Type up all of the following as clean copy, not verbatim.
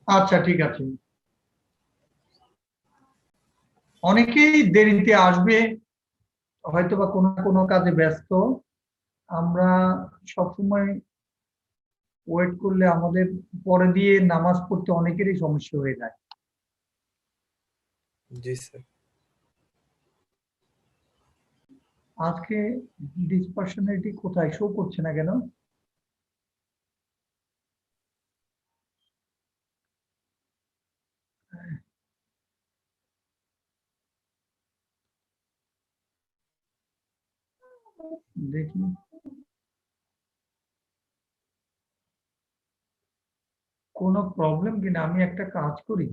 আচ্ছা ঠিক আছে, অনেকেই দেরিতে আসবে, হয়তোবা কোনো না কোনো কাজে ব্যস্ত। আমরা সবসময় ওয়েট করলে আমাদের পরে দিয়ে নামাজ পড়তে অনেকেরই সমস্যা হয়ে যায়। জি স্যার। আজকে ডিসপারশনালিটি কোথায় শো করছে না কেন? দেখি, কোনো প্রবলেম কিনা। আমি একটা কাজ করি,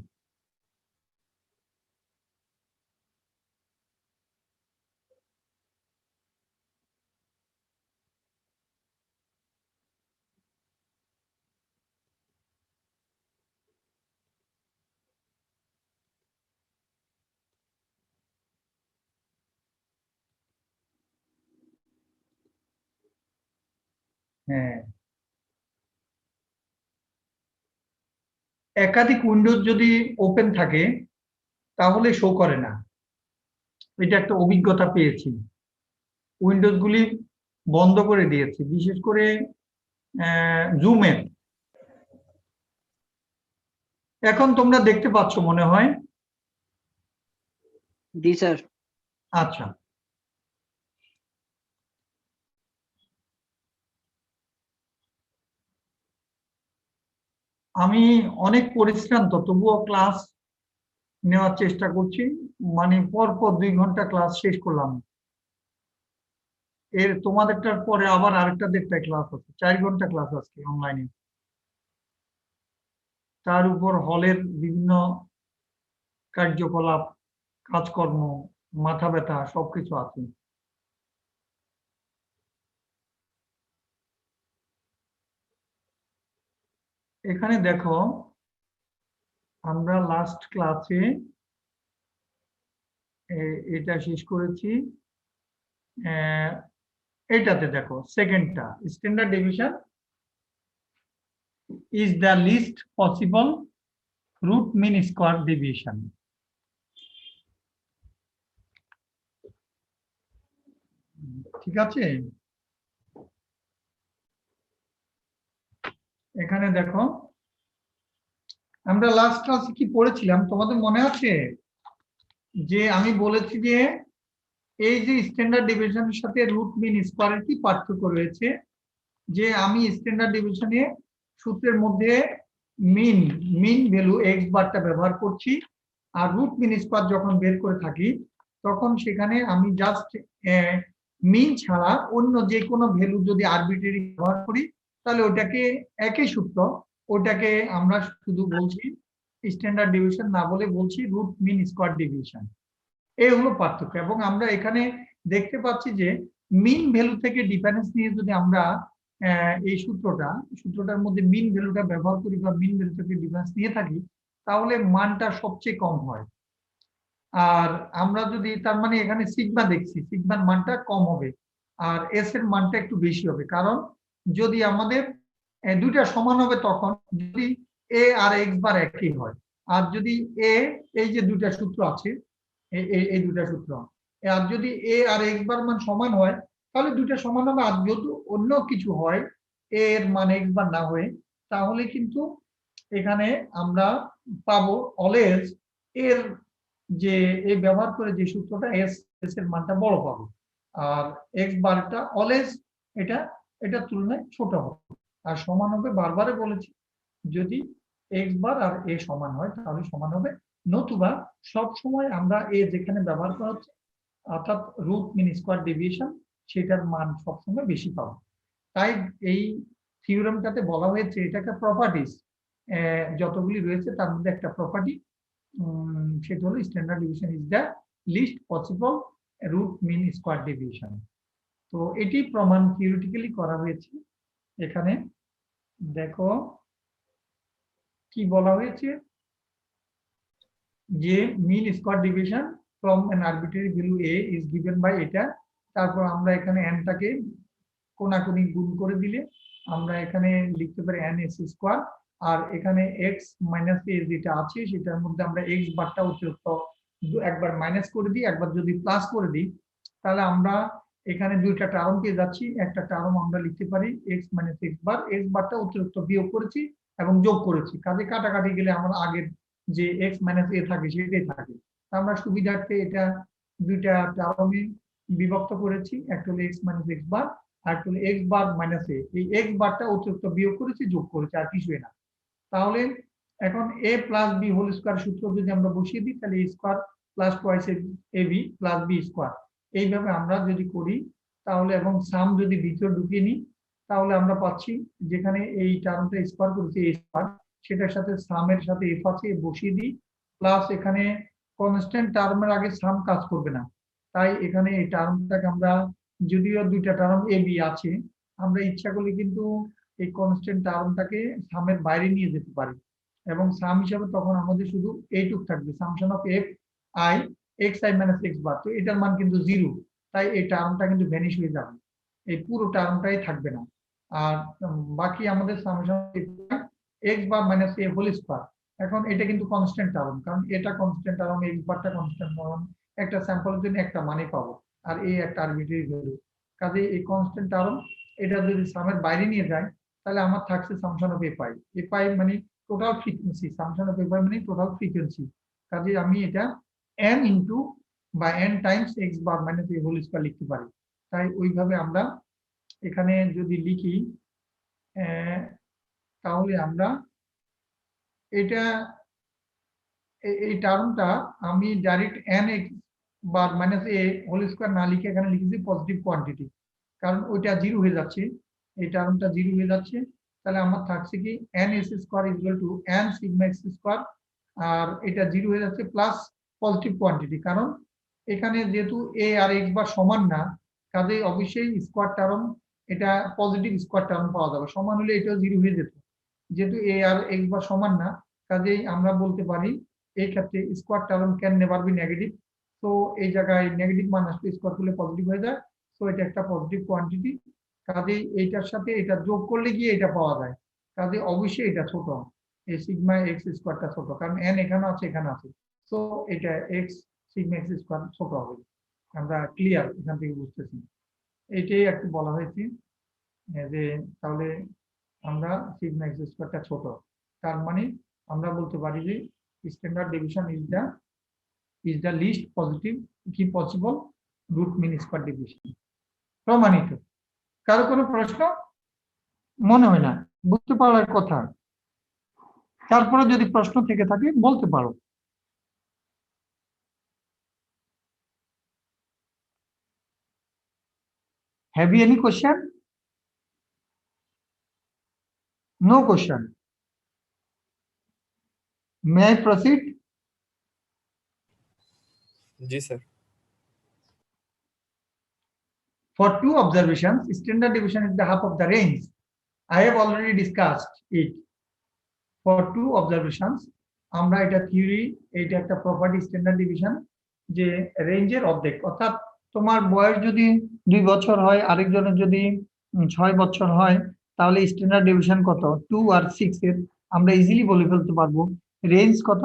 হ্যাঁ, একাধিক উইন্ডোজ যদি ওপেন থাকে তাহলে শো করে না। এটা একটা অভিজ্ঞতা পেয়েছি, উইন্ডোজ গুলি বন্ধ করে দিয়েছি, বিশেষ করে জুমের। এখন তোমরা দেখতে পাচ্ছ মনে হয়। জি স্যার। আচ্ছা, আমি অনেক পরিশ্রান্ত, তবুও ক্লাস নেওয়ার চেষ্টা করছি। মানে পরপর 2 ঘন্টা ক্লাস শেষ করলাম, এর তোমাদেরটার পরে আবার আরেকটা 1.5 ক্লাস আছে, 4 ঘন্টা ক্লাস আজকে অনলাইনে। তার উপর হলের বিভিন্ন কার্যকলাপ, কাজকর্ম, মাথা ব্যথা সবকিছু আছে। এখানে দেখো, আমরা লাস্ট ক্লাসে এটা শেষ করেছি। এটাতে দেখো, সেকেন্ডটা, standard deviation is the least possible root mean square deviation. ঠিক আছে, এখানে দেখো, আমরা লাস্ট ক্লাসে কি পড়েছিলাম তোমাদের মনে আছে? যে আমি বলেছি যে এই যে স্ট্যান্ডার্ড ডেভিয়েশনের সাথে রুট মিন স্কোয়ারের কি পার্থক্য রয়েছে, যে আমি স্ট্যান্ডার্ড ডেভিয়েশনে সূত্রের মধ্যে মিন মিন ভ্যালু এক্স বারটা ব্যবহার করছি, আর রুট মিন স্কোয়ার যখন বের করে থাকি তখন সেখানে আমি জাস্ট মিন ছাড়া অন্য যে কোনো ভ্যালু যদি আরবিট্রারি ব্যবহার করি তাহলে ওটাকে একই সূত্র, ওটাকে আমরা শুধু বলছি স্ট্যান্ডার্ড ডেভিয়েশন না বলে বলছি রুট মিন স্কোয়ার ডেভিয়েশন। এই হলো পার্থক্য। এবং আমরা এখানে দেখতে পাচ্ছি যে মিন ভ্যালু থেকে ডিফারেন্স নিয়ে যদি আমরা এই সূত্রটার মধ্যে মিন ভ্যালুটা ব্যবহার করি বা মিন ভ্যালু থেকে ডিফারেন্স নিয়ে থাকি তাহলে মানটা সবচেয়ে কম হয়। আর আমরা যদি তার মানে এখানে সিগমা দেখছি, সিগমার মানটা কম হবে আর এস এর মানটা একটু বেশি হবে, কারণ যদি আমাদের দুইটা সমান হবে তখন যদি এ আর এক্স বার একই হয়। আর যদি এ, এই যে দুইটা সূত্র আছে, এই দুইটা সূত্র, আর যদি এ আর এক্স বার মান সমান হয় তাহলে দুইটা সমান হবে। আর যদি অন্য কিছু হয়, এ এর মান এক্স বার না হয়ে, তাহলে কিন্তু এখানে আমরা পাবো অলওয়েজ এর যে এই ব্যবহার করে যে সূত্রটা এস এর মানটা বড় পাবো, আর এক্স বারটা অলওয়েজ এটা এটার তুলনায় ছোট হবে। আর সমান হবে, বারবারে বলেছি, যদি এক্স বার আর এ সমান হয় তাহলে সমান হবে, নতুবা সব সময় আমরা এ যেখানে ব্যবহার করা হচ্ছে অর্থাৎ রুট মিন স্কোয়ার ডেভিয়েশন সেটার মান সবসময় বেশি পাবো। তাই এই থিওরেমটাতে বলা হয়েছে এটাকে প্রপার্টিজ যতগুলি রয়েছে তার মধ্যে একটা প্রপার্টি, সেটা হলো standard deviation is the least possible root mean square deviation. তো এটি প্রমাণ থিওরিটিক্যালি করা হয়েছে। এখানে দেখো কি বলা হয়েছে, যে mean square deviation from an arbitrary value A is given by এটা, তারপর আমরা এখানে এনটাকে কোনাকুনি গুণ করে দিলে আমরা এখানে লিখতে পারি এন এস স্কোয়ার, আর এখানে এক্স মাইনাস এ যেটা আছে সেটার মধ্যে আমরা এক্স বারটা অতিরিক্ত একবার মাইনাস করে দিই, একবার যদি প্লাস করে দিই, তাহলে আমরা এখানে দুইটা টার্ম পেয়ে যাচ্ছি। একটা টার্ম আমরা লিখতে পারি এক্স মাইনাস এক্স বার, এক্স বারটা অতিরিক্ত বিয়োগ করেছি এবং যোগ করেছি, কাজে কাটাকাটি গেলে আমরা আগের যে এক্স মাইনাস এ থাকে সেটাই থাকে। আমরা সুবিধার্থে এটা দুইটা টার্মে বিভক্ত করেছি, একটা হলো এক্স মাইনাস এক্স বার আর একটা হলো এক্স বার মাইনাস এ। এই এক্স বারটা অতিরিক্ত বিয়োগ করেছি, যোগ করেছি, আর কিছুই না। তাহলে এখন a plus B whole square সূত্র যদি আমরা বসিয়ে দিই, তাহলে a square plus twice ab plus B square, এইভাবে আমরা যদি করি তাহলে, এবং সাম যদি ভিতরে ঢুকিয়ে নিই, তাহলে আমরা পাচ্ছি যেখানে এই টার্মটা স্কয়ার করেছি a স্কয়ার, সেটার সাথে সামের সাথে f আছে, বসিয়ে দিই, প্লাস এখানে কনস্ট্যান্ট টার্মের আগে সাম কাজ করবে না, তাই এখানে এই টার্মটাকে আমরা, যদিও দুইটা টার্ম a b আছে, আমরা ইচ্ছা করলে কিন্তু এই কনস্ট্যান্ট টার্মটাকে সামের বাইরে নিয়ে যেতে পারি, এবং সাম হিসাবে তখন আমাদের শুধু এইটুক থাকবে, summation of f i x I minus x bar, তো এটার মান কিন্তু 0, তাই এই টার্মটা কিন্তু ভ্যানিশ হয়ে যাবে, এই পুরো টার্মটাই থাকবে না। আর বাকি আমাদের সামশন x bar minus a whole square, এখন এটা কিন্তু কনস্ট্যান্ট টার্ম, কারণ এটা কনস্ট্যান্ট টার্ম, এক্স বারটা কনস্ট্যান্ট টার্ম, একটা স্যাম্পলের জন্য একটা মানই পাবো, আর এই একটা আরবিট্রারি ভ্যালু, কাজে এই কনস্ট্যান্ট টার্ম এটা যদি সামের বাইরে নিয়ে যায়, তাহলে আমার থাকছে সামশন অফ এফ আই মানে total frequency, summation of f i মানে টোটাল ফ্রিকোয়েন্সি, কাজে আমি এটা n ইনটু বা n times x bar minus a whole square লিখতে পারি। তাই ওইভাবে আমরা এখানে যদি লিখি, তাহলে আমরা এটা এই টার্মটা আমি direct n x bar minus a whole square না লিখে এখানে লিখেছি পজিটিভ কোয়ান্টিটি, কারণ ওইটা 0 হয়ে যাচ্ছে, এই টার্মটা 0 হয়ে যাচ্ছে, তাহলে আমার থাকছে কি n s square equal to n sigma x square, আর এটা 0 হয়ে যাচ্ছে প্লাস পজিটিভ কোয়ান্টিটি, কারণ এখানে যেহেতু a আর x বার সমান না, কাজেই অবশ্যই স্কয়ার টার্ম এটা পজিটিভ স্কয়ার টার্ম পাওয়া যাবে, সমান হলে এটাও 0 হয়ে যেত, যেহেতু a আর x বার সমান না, কাজেই আমরা বলতে পারি এই ক্ষেত্রে square term can never be negative, তো এই জায়গায় নেগেটিভ মান আসলে স্কয়ার করলে পজিটিভ হয়ে যায়, তো এটা একটা পজিটিভ কোয়ান্টিটি, কাজেই এইটার সাথে এটা যোগ করলে গিয়ে এটা পাওয়া যায়, কাজে অবশ্যই এটা ছোট, এই সিগমা এক্স স্কয়ারটা ছোট, কারণ n এখানে আছে এখানে আছে, তো এটা এক্স সিগমা এক্স স্কয়ার ছোট হবে, আমরা ক্লিয়ার এখান থেকে বুঝতেছি, এটাই একটু বলা হয়েছে যে তাহলে আমরা সিগমা এক্স স্কয়ারটা ছোট, তার মানে আমরা বলতে পারি যে standard deviation is the least positive কি possible root mean square deviation, প্রমাণিত। কারো কোনো প্রশ্ন? মনে হয় না, বুঝতে পারার কথা, তারপরে যদি প্রশ্ন থেকে থাকে বলতে পারো। Have you any question? No question. May I proceed? Ji sir. For two observations, standard deviation is the half of the range. I have already discussed it. For two observations, আমরা এটা থিওরি, এটা একটা প্রপার্টি স্ট্যান্ডার্ড ডিভিশন, যে রেঞ্জের অর্ধেক, অর্থাৎ তোমার বয়স যদি 2 বছর হয়, আরেকজনের যদি 6 বছর হয়, তাহলে স্ট্যান্ডার্ড ডিভিশন কত? 2 আর 6 এর আমরা ইজিলি বলে ফেলতে পারবো। রেঞ্জ কত?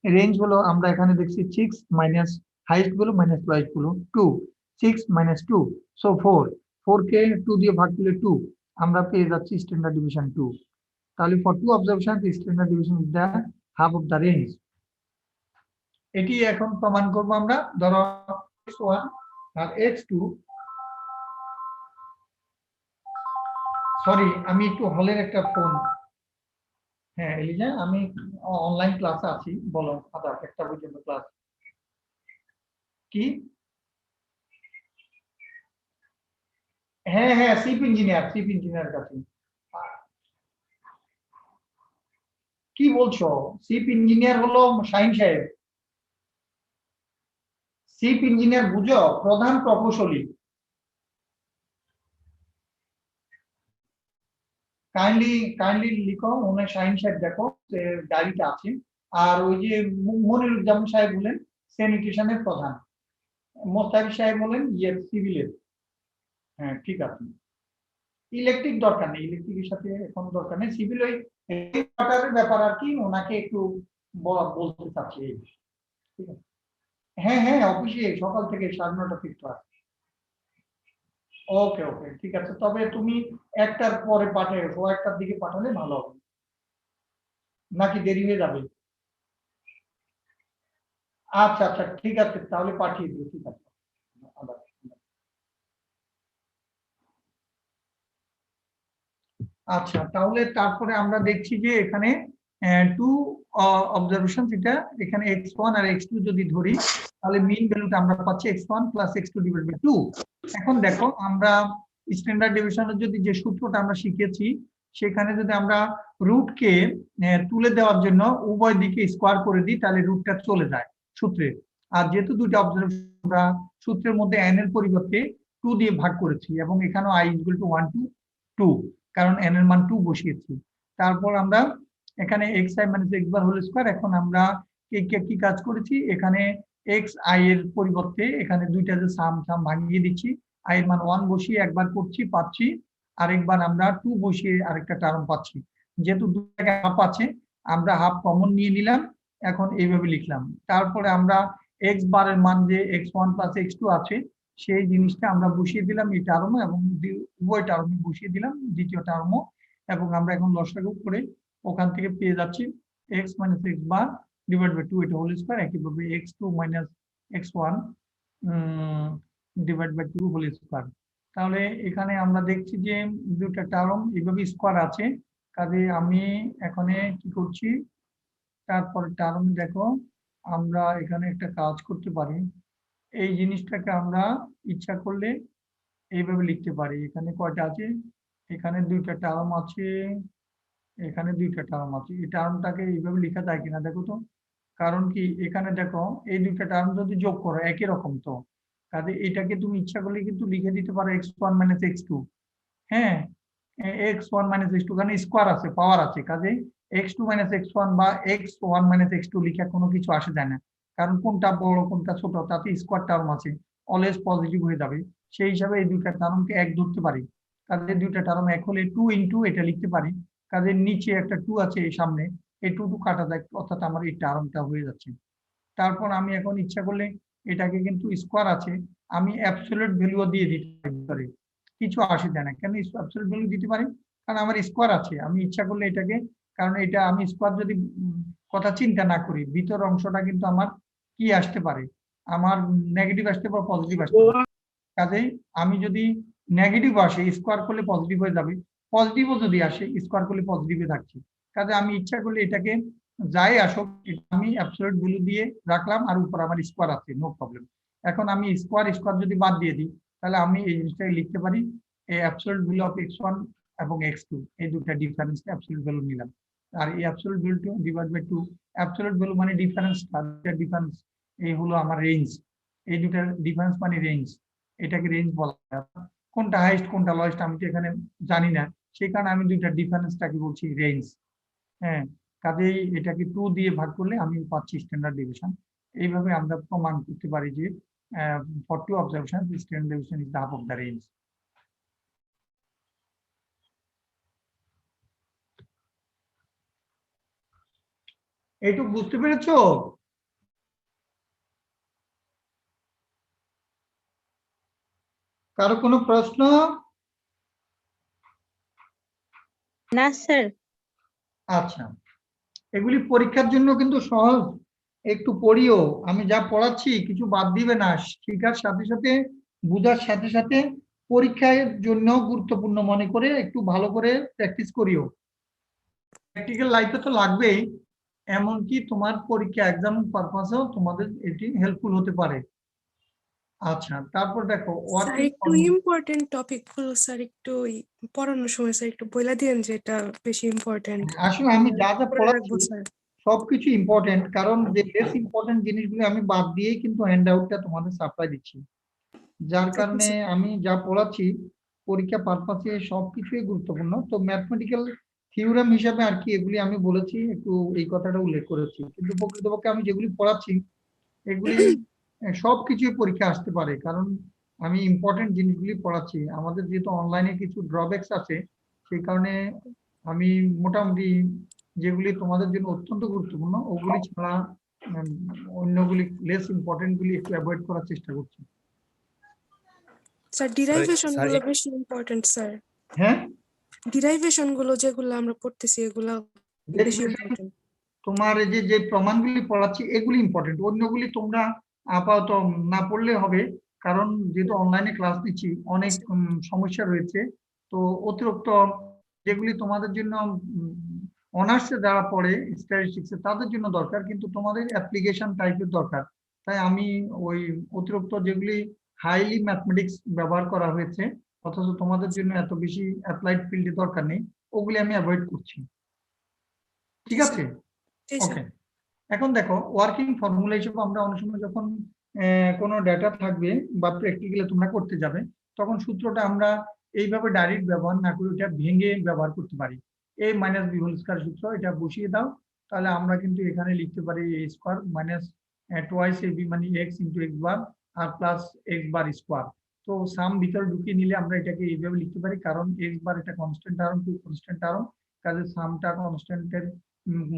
রেঞ্জ হলো আমরা এখানে দেখছি 6 মাইনাস হাইস্ট গুলো মাইনাস লোয়েস্ট গুলো 2, 6 মাইনাস 2, সো 4, 4 কে 2 দিয়ে ভাগ করলে 2, আমরা পেয়ে যাচ্ছি স্ট্যান্ডার্ড ডিভিশন 2। তাহলে for two observations the standard deviation is the half of the range। এটি এখন প্রমাণ করব আমরা, ধরো x1 আর x2, সরি আমি একটু হলের একটা ফোন, হ্যাঁ এলিজা আমি অনলাইন ক্লাসে আছি, বলো আদাব একটা পর্যন্ত ক্লাস কি? হ্যাঁ হ্যাঁ চিফ ইঞ্জিনিয়ার কাছে। কি বলছো? চিফ ইঞ্জিনিয়ার হলো শাহিন সাহেব, চিফ ইঞ্জিনিয়ার বুঝো, প্রধান প্রকৌশলী। কাইন্ডলি লিখো, ওনার শাহিন সাহেব দেখো ডায়েরিটা আছে, আর ওই যে মনিরুজ্জামান সাহেব বলেন স্যানিটেশনের প্রধান, মোস্তাফিজ সাহেব বলেন সিভিলের। হ্যাঁ ঠিক আছে, ইলেকট্রিক দরকার নেই, ইলেকট্রিকের সাথে এখন দরকার নেই, সিভিল ওই এই ব্যাপার আর কি ওনাকে একটু বলতে চাচ্ছি। ঠিক আছে, হ্যাঁ হ্যাঁ অফিসে সকাল থেকে 9:30 ফিক্স আছে। ওকে ওকে ঠিক আছে, তবে তুমি 1টার পরে পাঠাও, 1টার দিকে পাঠালে ভালো হবে, নাকি দেরি হয়ে যাবে? আচ্ছা আচ্ছা ঠিক আছে, তাহলে পাঠিয়ে দিও। ঠিক আছে, আবার। আচ্ছা, তাহলে তারপরে আমরা দেখছি যে এখানে টু অবজারভেশন, যেটা এখানে x1 আর x2 যদি ধরি, তাহলে মিন ভ্যালুটা আমরা পাচ্ছি x1 plus x2 divide by 2। এখন দেখো আমরা স্ট্যান্ডার্ড ডেভিয়েশনের যদি যে সূত্রটা আমরা শিখেছি, সেখানে যদি আমরা রুটকে তুলে দেওয়ার জন্য উভয় দিকে স্কোয়ার করে দিই, তাহলে রুটটা চলে যায় সূত্রে। আর যেহেতু দুটো অবজারভেশন আমরা সূত্রের মধ্যে n এর পরিবর্তে 2 দিয়ে ভাগ করেছি, এবং এখানেও i ইকুয়াল টু 1 to 2, কারণ n এর মান 2 বসিয়েছি। তারপর আমরা এখানে xi minus x bar whole square, এখন আমরা কি কাজ করেছি, এখানে xi এর পরিবর্তে এখানে দুইটা যে সাম ভাঙিয়ে দিচ্ছি, i এর মান 1 বসিয়ে একবার করছি পাচ্ছি, আরেকবার আমরা 2 বসিয়ে আরেকটা টার্ম পাচ্ছি। যেহেতু দুই জায়গায় হাফ আছে, আমরা হাফ কমন নিয়ে নিলাম, এখন এইভাবে লিখলাম। তারপরে আমরা x বারের মান যে x1 প্লাস x2 আছে, সেই জিনিসটা আমরা বসিয়ে দিলাম এই টার্মে, এবং উভয় টার্মে বসিয়ে দিলাম দ্বিতীয় টার্মও, এবং আমরা এখন লসাগু করে ওখান থেকে পেয়ে যাচ্ছি x minus x bar divide by 2 এটা হোল স্কয়ার, একইভাবে x2 minus x1 divide by 2 whole square. তাহলে এখানে আমরা দেখছি যে দুটো টার্ম এইভাবে স্কয়ার আছে, কাজে আমি এখানে কি করছি, তারপরে টার্ম দেখো, আমরা এখানে একটা কাজ করতে পারি, এই জিনিসটাকে আমরা ইচ্ছা করলে এইভাবে লিখতে পারি। এখানে কয়টা আছে, এখানে দুইটা টার্ম আছে, এখানে দুইটা টার্ম আছে, এই টার্মটাকে এইভাবে লেখা যায় কিনা দেখো তো। কারণ কি, এখানে দেখো এই দুইটা টার্ম যদি যোগ করো একই রকম, তো কাজে এটাকে তুমি ইচ্ছা করলে কিন্তু লিখে দিতে পারো x1 মাইনাস x2। হ্যাঁ, x1 মাইনাস x2 কারণ স্কোয়ার আছে, পাওয়ার আছে, কাজে x2 মাইনাস x1 বা x1 মাইনাস x2 লিখা কোনো কিছু আসে যায় না, কারণ কোনটা বড় কোনটা ছোট তাতে স্কোয়ার টার্ম আছে, অলওয়েজ পজিটিভ হয়ে যাবে। সেই হিসাবে এই দুইটা টার্মকে এক ধরতে পারি, কাজে দুইটা টার্ম এক হলে 2 ইনটু এটা লিখতে পারি, কাজে নিচে একটা 2 আছে এই সামনে, এই 2 কাটা যায়, অর্থাৎ আমার এই টার্মটা হয়ে যাচ্ছে। তারপর আমি এখন ইচ্ছা করলে এটাকে কিন্তু স্কোয়ার আছে, আমি অ্যাবসলিউট ভ্যালুও দিয়ে দিতে পারি, কিছু আসে যায় না। কেন অ্যাবসলিউট ভ্যালু দিতে পারি, কারণ আমার স্কোয়ার আছে, আমি ইচ্ছা করলে এটাকে, কারণ এটা আমি স্কোয়ার যদি কথা চিন্তা না করি, ভিতর অংশটা কিন্তু আমার কি আসতে পারে, আমার নেগেটিভ আসতে পারে, পজিটিভ আসতে পারে। কাজেই আমি যদি নেগেটিভ আসে স্কোয়ার করলে পজিটিভ হয়ে যাবে, পজিটিভও যদি আসে স্কোয়ার করলে পজিটিভে থাকছে। কাজে আমি ইচ্ছা করলে এটাকে যাই আসুক আমি অ্যাবসলিউট ভ্যালু দিয়ে রাখলাম, আর উপর আমার স্কোয়ার আছে, নো প্রবলেম। এখন আমি স্কোয়ার স্কোয়ার যদি বাদ দিয়ে দিই, তাহলে আমি এই জিনিসটাকে লিখতে পারি এই অ্যাবসলিউট ভ্যালু অফ x1 এবং x2, এই দুটা ডিফারেন্স অ্যাবসলিউট ভ্যালু নিলাম, আর এই absolute value divide by 2, absolute value মানে ডিফারেন্স, ডিফারেন্স এই হলো আমার রেঞ্জ, এই দুটার ডিফারেন্স মানে রেঞ্জ, এটাকে রেঞ্জ বলা হয়। কোনটা হাইস্ট কোনটা লোয়েস্ট আমি তো এখানে জানি না, সেই কারণে আমি দুইটা ডিফারেন্সটাকে বলছি রেঞ্জ। হ্যাঁ, কাজেই এটাকে 2 দিয়ে ভাগ করলে আমি পাচ্ছি স্ট্যান্ডার্ড ডেভিয়েশন। এইভাবে আমরা প্রমাণ করতে পারি যে for two observations the standard deviation is the half of the range. এইটুকু বুঝতে পেরেছো? কারো কোনো প্রশ্ন? না স্যার। আচ্ছা, এগুলি পরীক্ষার জন্য কিন্তু সহজ, একটু পড়িও, আমি যা পড়াচ্ছি কিছু বাদ দিবে না, শেখার সাথে সাথে বোঝার সাথে সাথে পরীক্ষার জন্য গুরুত্বপূর্ণ মনে করে একটু ভালো করে প্র্যাকটিস করিও। প্র্যাকটিক্যাল লাইফে তো লাগবেই, এমনকি তোমার পরীক্ষা এক্সাম পারপাসেও তোমাদের এটি হেল্পফুল হতে পারে। আচ্ছা, তারপর দেখো স্যার একটু ইম্পর্টেন্ট টপিক গুলো স্যার একটু পড়ানোর সময় স্যার একটু বলে দিয়েন যে এটা বেশি ইম্পর্টেন্ট। আসলে আমি যা যা পড়াচ্ছি সবকিছু ইম্পর্টেন্ট, কারণ যে লেস ইম্পর্টেন্ট জিনিসগুলো আমি বাদ দিয়েই কিন্তু হ্যান্ড আউটটা তোমাদের সাপ্লাই দিচ্ছি, যার কারণে আমি যা পড়াচ্ছি পরীক্ষা পারপাসে সবকিছুই গুরুত্বপূর্ণ। তো ম্যাথমেটিক্যাল থিওরেম হিসাবে আর কি এগুলি আমি বলেছি, একটু এই কথাটা উল্লেখ করেছি, কিন্তু প্রকৃতপক্ষে আমি যেগুলি পড়াচ্ছি এগুলি সবকিছুই পরীক্ষা আসতে পারে, কারণ আমি ইম্পর্টেন্ট জিনিসগুলি পড়াচ্ছি। আমাদের যেহেতু অনলাইনে কিছু ড্রব্যাকস আছে, সেই কারণে আমি মোটামুটি যেগুলি তোমাদের জন্য অত্যন্ত গুরুত্বপূর্ণ ওগুলি ছাড়া অন্যগুলি লেস ইম্পর্টেন্ট গুলি একটু অ্যাভয়েড করার চেষ্টা করছি। স্যার ডিরাইভেশন স্যার, গুলো বেশি ইম্পর্টেন্ট স্যার। হ্যাঁ, ডিরাইভেশন গুলো যেগুলো আমরা পড়তেছি এগুলো বেশি ইম্পর্টেন্ট। তোমার এই যে প্রমাণগুলি পড়াচ্ছি এগুলি ইম্পর্টেন্ট, অন্যগুলি তোমরা আপাতত না পড়লে হবে, কারণ যেহেতু অনলাইনে ক্লাস দিচ্ছি অনেক সমস্যা রয়েছে। তো অতিরিক্ত যেগুলি তোমাদের জন্য অনার্সে যারা পড়ে স্ট্যাটিস্টিক্সে তাদের জন্য দরকার, কিন্তু তোমাদের অ্যাপ্লিকেশন টাইপের দরকার। তাই আমি ওই অতিরিক্ত যেগুলি হাইলি ম্যাথমেটিক্স ব্যবহার করা হয়েছে অথচ তোমাদের জন্য এত বেশি অ্যাপ্লাইড ফিল্ডে দরকার নেই, ওগুলি আমি অ্যাভয়েড করছি। ঠিক আছে, ওকে। এখন দেখো ওয়ার্কিং ফর্মুলা হিসেবে আমরা অনেক সময় যখন কোনো ডেটা থাকবে বা প্র্যাকটিক্যালি তোমরা করতে যাবে তখন সূত্রটা আমরা এইভাবে ডাইরেক্ট ব্যবহার না করে এটা ভেঙে ব্যবহার করতে পারি। a minus B whole square সূত্র, এটা বসিয়ে দাও, তাহলে আমরা কিন্তু এখানে লিখতে পারি a square minus twice ab মানে x ইনটু x বার আর প্লাস x বার স্কয়ার। তো সাম ভিতরে ঢুকিয়ে নিলে আমরা এটাকে এইভাবে লিখতে পারি, কারণ x বার এটা constant term to constant term, কাজে সামটা কনস্ট্যান্টের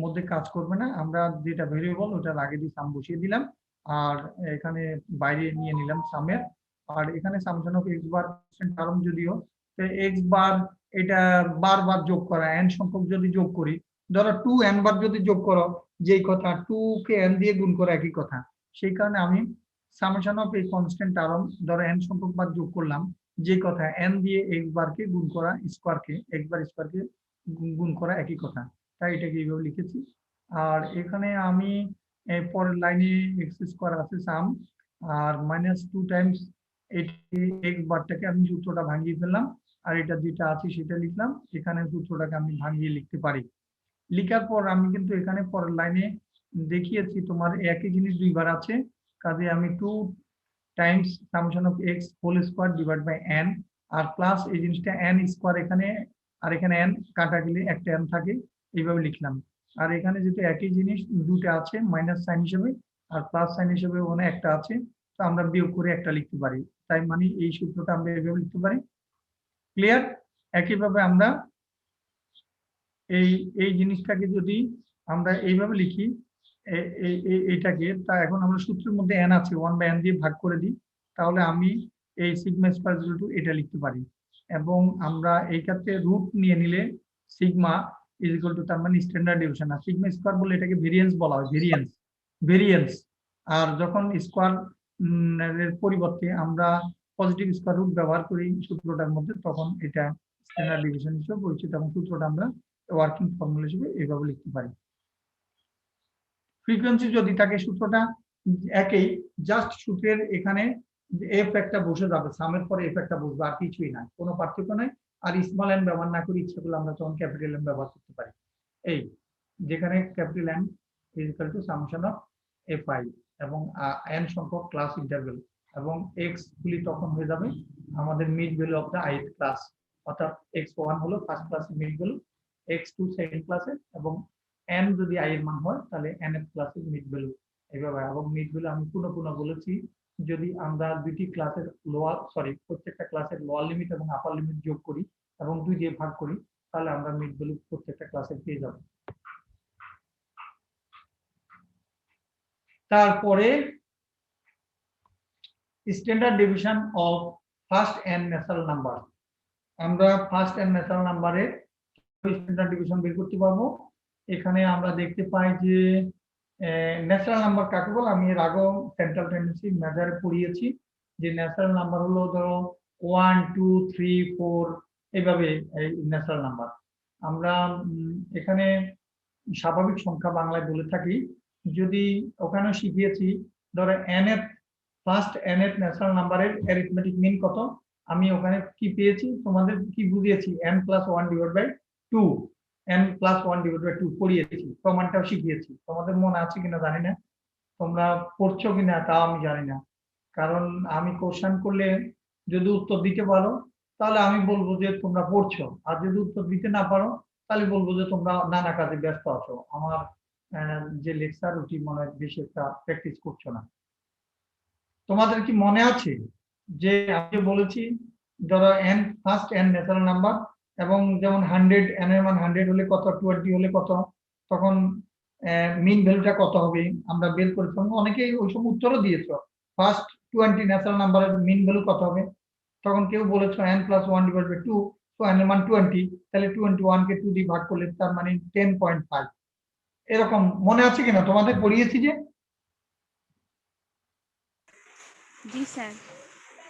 মধ্যে কাজ করবে না, আমরা যেটা ভেরিয়েবল ওটার আগে দিয়ে সাম বসিয়ে দিলাম আর এখানে বাইরে নিয়ে নিলাম সামের। আর এখানে সামশন অফ এক্স বার টার্ম যদিও এক্স বার এটা বারবার যোগ করা, n সংখ্যক যদি যোগ করি, ধরো 2n বার যদি যোগ করো যেই কথা 2 কে n দিয়ে গুণ করা একই কথা, সেই কারণে আমি সামেশন অফ এই কনস্ট্যান্ট টার্ম ধরো n সংখ্যক বার যোগ করলাম, যে কথা n দিয়ে x বারকে গুণ করা স্কয়ারকে x বার স্কয়ারকে গুণ করা একই কথা, তাই এটাকে এইভাবে লিখেছি। আর এখানে আমি পরের লাইনে এক্স স্কয়ার আছে সাম আর মাইনাস 2 টাইমস এক্স বারটাকে আমি সূত্রটা ভাঙিয়ে ফেললাম আর এটা যেটা আছে সেটা লিখলাম, এখানে সূত্রটাকে আমি ভাঙিয়ে লিখতে পারি। লিখার পর আমি কিন্তু এখানে পরের লাইনে দেখিয়েছি তোমার একই জিনিস দুইবার আছে, কাজে আমি 2 times summation of X whole square divide by n আর প্লাস এই জিনিসটা n স্কয়ার এখানে আর এখানে n কাটা গেলে একটা n থাকে, এইভাবে লিখলাম। আর এখানে যেহেতু একই জিনিস দুটো আছে মাইনাস সাইন হিসেবে আর প্লাস সাইন হিসেবে ওখানে একটা আছে, তো আমরা বিয়োগ করে একটা লিখতে পারি, তাই মানে এই সূত্রটা আমরা এইভাবে লিখতে পারি। ক্লিয়ার? একইভাবে আমরা এই এই জিনিসটাকে যদি আমরা এইভাবে লিখি এইটাকে, তা এখন আমরা সূত্রের মধ্যে n আছে 1/n দিয়ে ভাগ করে দিই, তাহলে আমি এই সিগমা স্কয়ার ইকুয়াল টু এটা লিখতে পারি। এবং আমরা এই ক্ষেত্রে রুট নিয়ে নিলে সিগমা ইজ ইকুয়াল টু তার মানে স্ট্যান্ডার্ড ডেভিয়েশন, আর সিগমা স্কয়ার বলে এটাকে ভেরিয়েন্স বলা হয়, ভেরিয়েন্স। আর যখন স্কয়ার এর পরিবর্তে আমরা পজিটিভ স্কয়ার রুট ব্যবহার করি সূত্রটার মধ্যে তখন এটা স্ট্যান্ডার্ড ডেভিয়েশন হিসেবে পরিচিত এবং সূত্রটা আমরা ওয়ার্কিং ফর্মুলা হিসেবে এইভাবে লিখতে পারি। ফ্রিকোয়েন্সি যদি থাকে সূত্রটা একই, জাস্ট সূত্রের এখানে এফ একটা বসে যাবে, সামের পরে এফ একটা বসবে, আর কিছুই না, কোনো পার্থক্য নাই। আর স্মল এন ব্যবহার না করে ইচ্ছে করলে আমরা তখন ক্যাপিটাল এন ব্যবহার করতে পারি, এই যেখানে capital N is equal to summation of f i এবং এন সংখ্যক ক্লাস ইন্টারভেল এবং এক্স গুলি তখন হয়ে যাবে আমাদের mid value of the ith class, অর্থাৎ x1 হলো ফার্স্ট ক্লাসের মিড ভ্যালু, x2 সেকেন্ড ক্লাসের এবং n যদি i এর মান হয় তাহলে nth ক্লাসের মিড ভ্যালু এইভাবে। এবং মিড ভ্যালু আমি পুনঃ বলেছি, যদি আমরা দুটি ক্লাসের প্রত্যেকটা ক্লাসের লোয়ার লিমিট এবং আপার লিমিট যোগ করি এবং 2 দিয়ে ভাগ করি তাহলে আমরা মিড ভ্যালু প্রত্যেকটা ক্লাসের পেয়ে যাব। তারপরে standard deviation of first n natural number, আমরা ফার্স্ট n ন্যাচারাল নাম্বারের স্ট্যান্ডার্ড ডেভিয়েশন বের করতে পারবো। এখানে আমরা দেখতে পাই যে ন্যাচারাল নাম্বার কাকে বলে, আমি এর আগেও সেন্ট্রাল টেন্ডেন্সি মেজারে পড়িয়েছি যে ন্যাচারাল নাম্বার হলো ধরো 1 2 3 4 এইভাবে এই ন্যাচারাল নাম্বার। আমরা এখানে স্বাভাবিক সংখ্যা বাংলায় বলে থাকি, যদি ওখানেও শিখিয়েছি ধরো ফার্স্ট n এর ন্যাচারাল নাম্বারের অ্যারিথমেটিক মিন কত, আমি ওখানে কি পেয়েছি তোমাদের কি বুঝিয়েছি n + 1 / 2, n + 1 / 2 পড়িয়েছি, প্রমাণটাও শিখিয়েছি, তোমাদের মনে আছে কিনা জানি না, তোমরা পড়ছো কিনা তাও আমি জানি না, কারণ আমি কোশ্চেন করলে যদি উত্তর দিতে পারো তাহলে আমি বলবো যে তোমরা পড়ছো, আর যদি উত্তর দিতে না পারো তাহলে বলবো যে তোমরা নানা কাজে ব্যস্ত আছো, আমার যে লেকচার ওটি মনে হয় বেশি একটা প্র্যাকটিস করছো না। তোমাদের কি মনে আছে যে আমি বলেছি ধরো ফার্স্ট n ন্যাচারাল নাম্বার এবং যেমন 100 n এর মান 100 হলে কত, 20 হলে কত, তখন মিন ভ্যালুটা কত হবে আমরা বের করেছি। অনেকেই ওই সব উত্তরও দিয়েছো। ফার্স্ট 20 ন্যাচারাল নাম্বারের মিন ভ্যালু কত হবে, তখন কেউ বলেছো n + 1 / 2, তো n এর মান 20, তাহলে 21 কে 2 দিয়ে ভাগ করলে তার মানে 10.5। এরকম মনে আছে কিনা তোমাদের পড়িয়েছি যে? জি স্যার।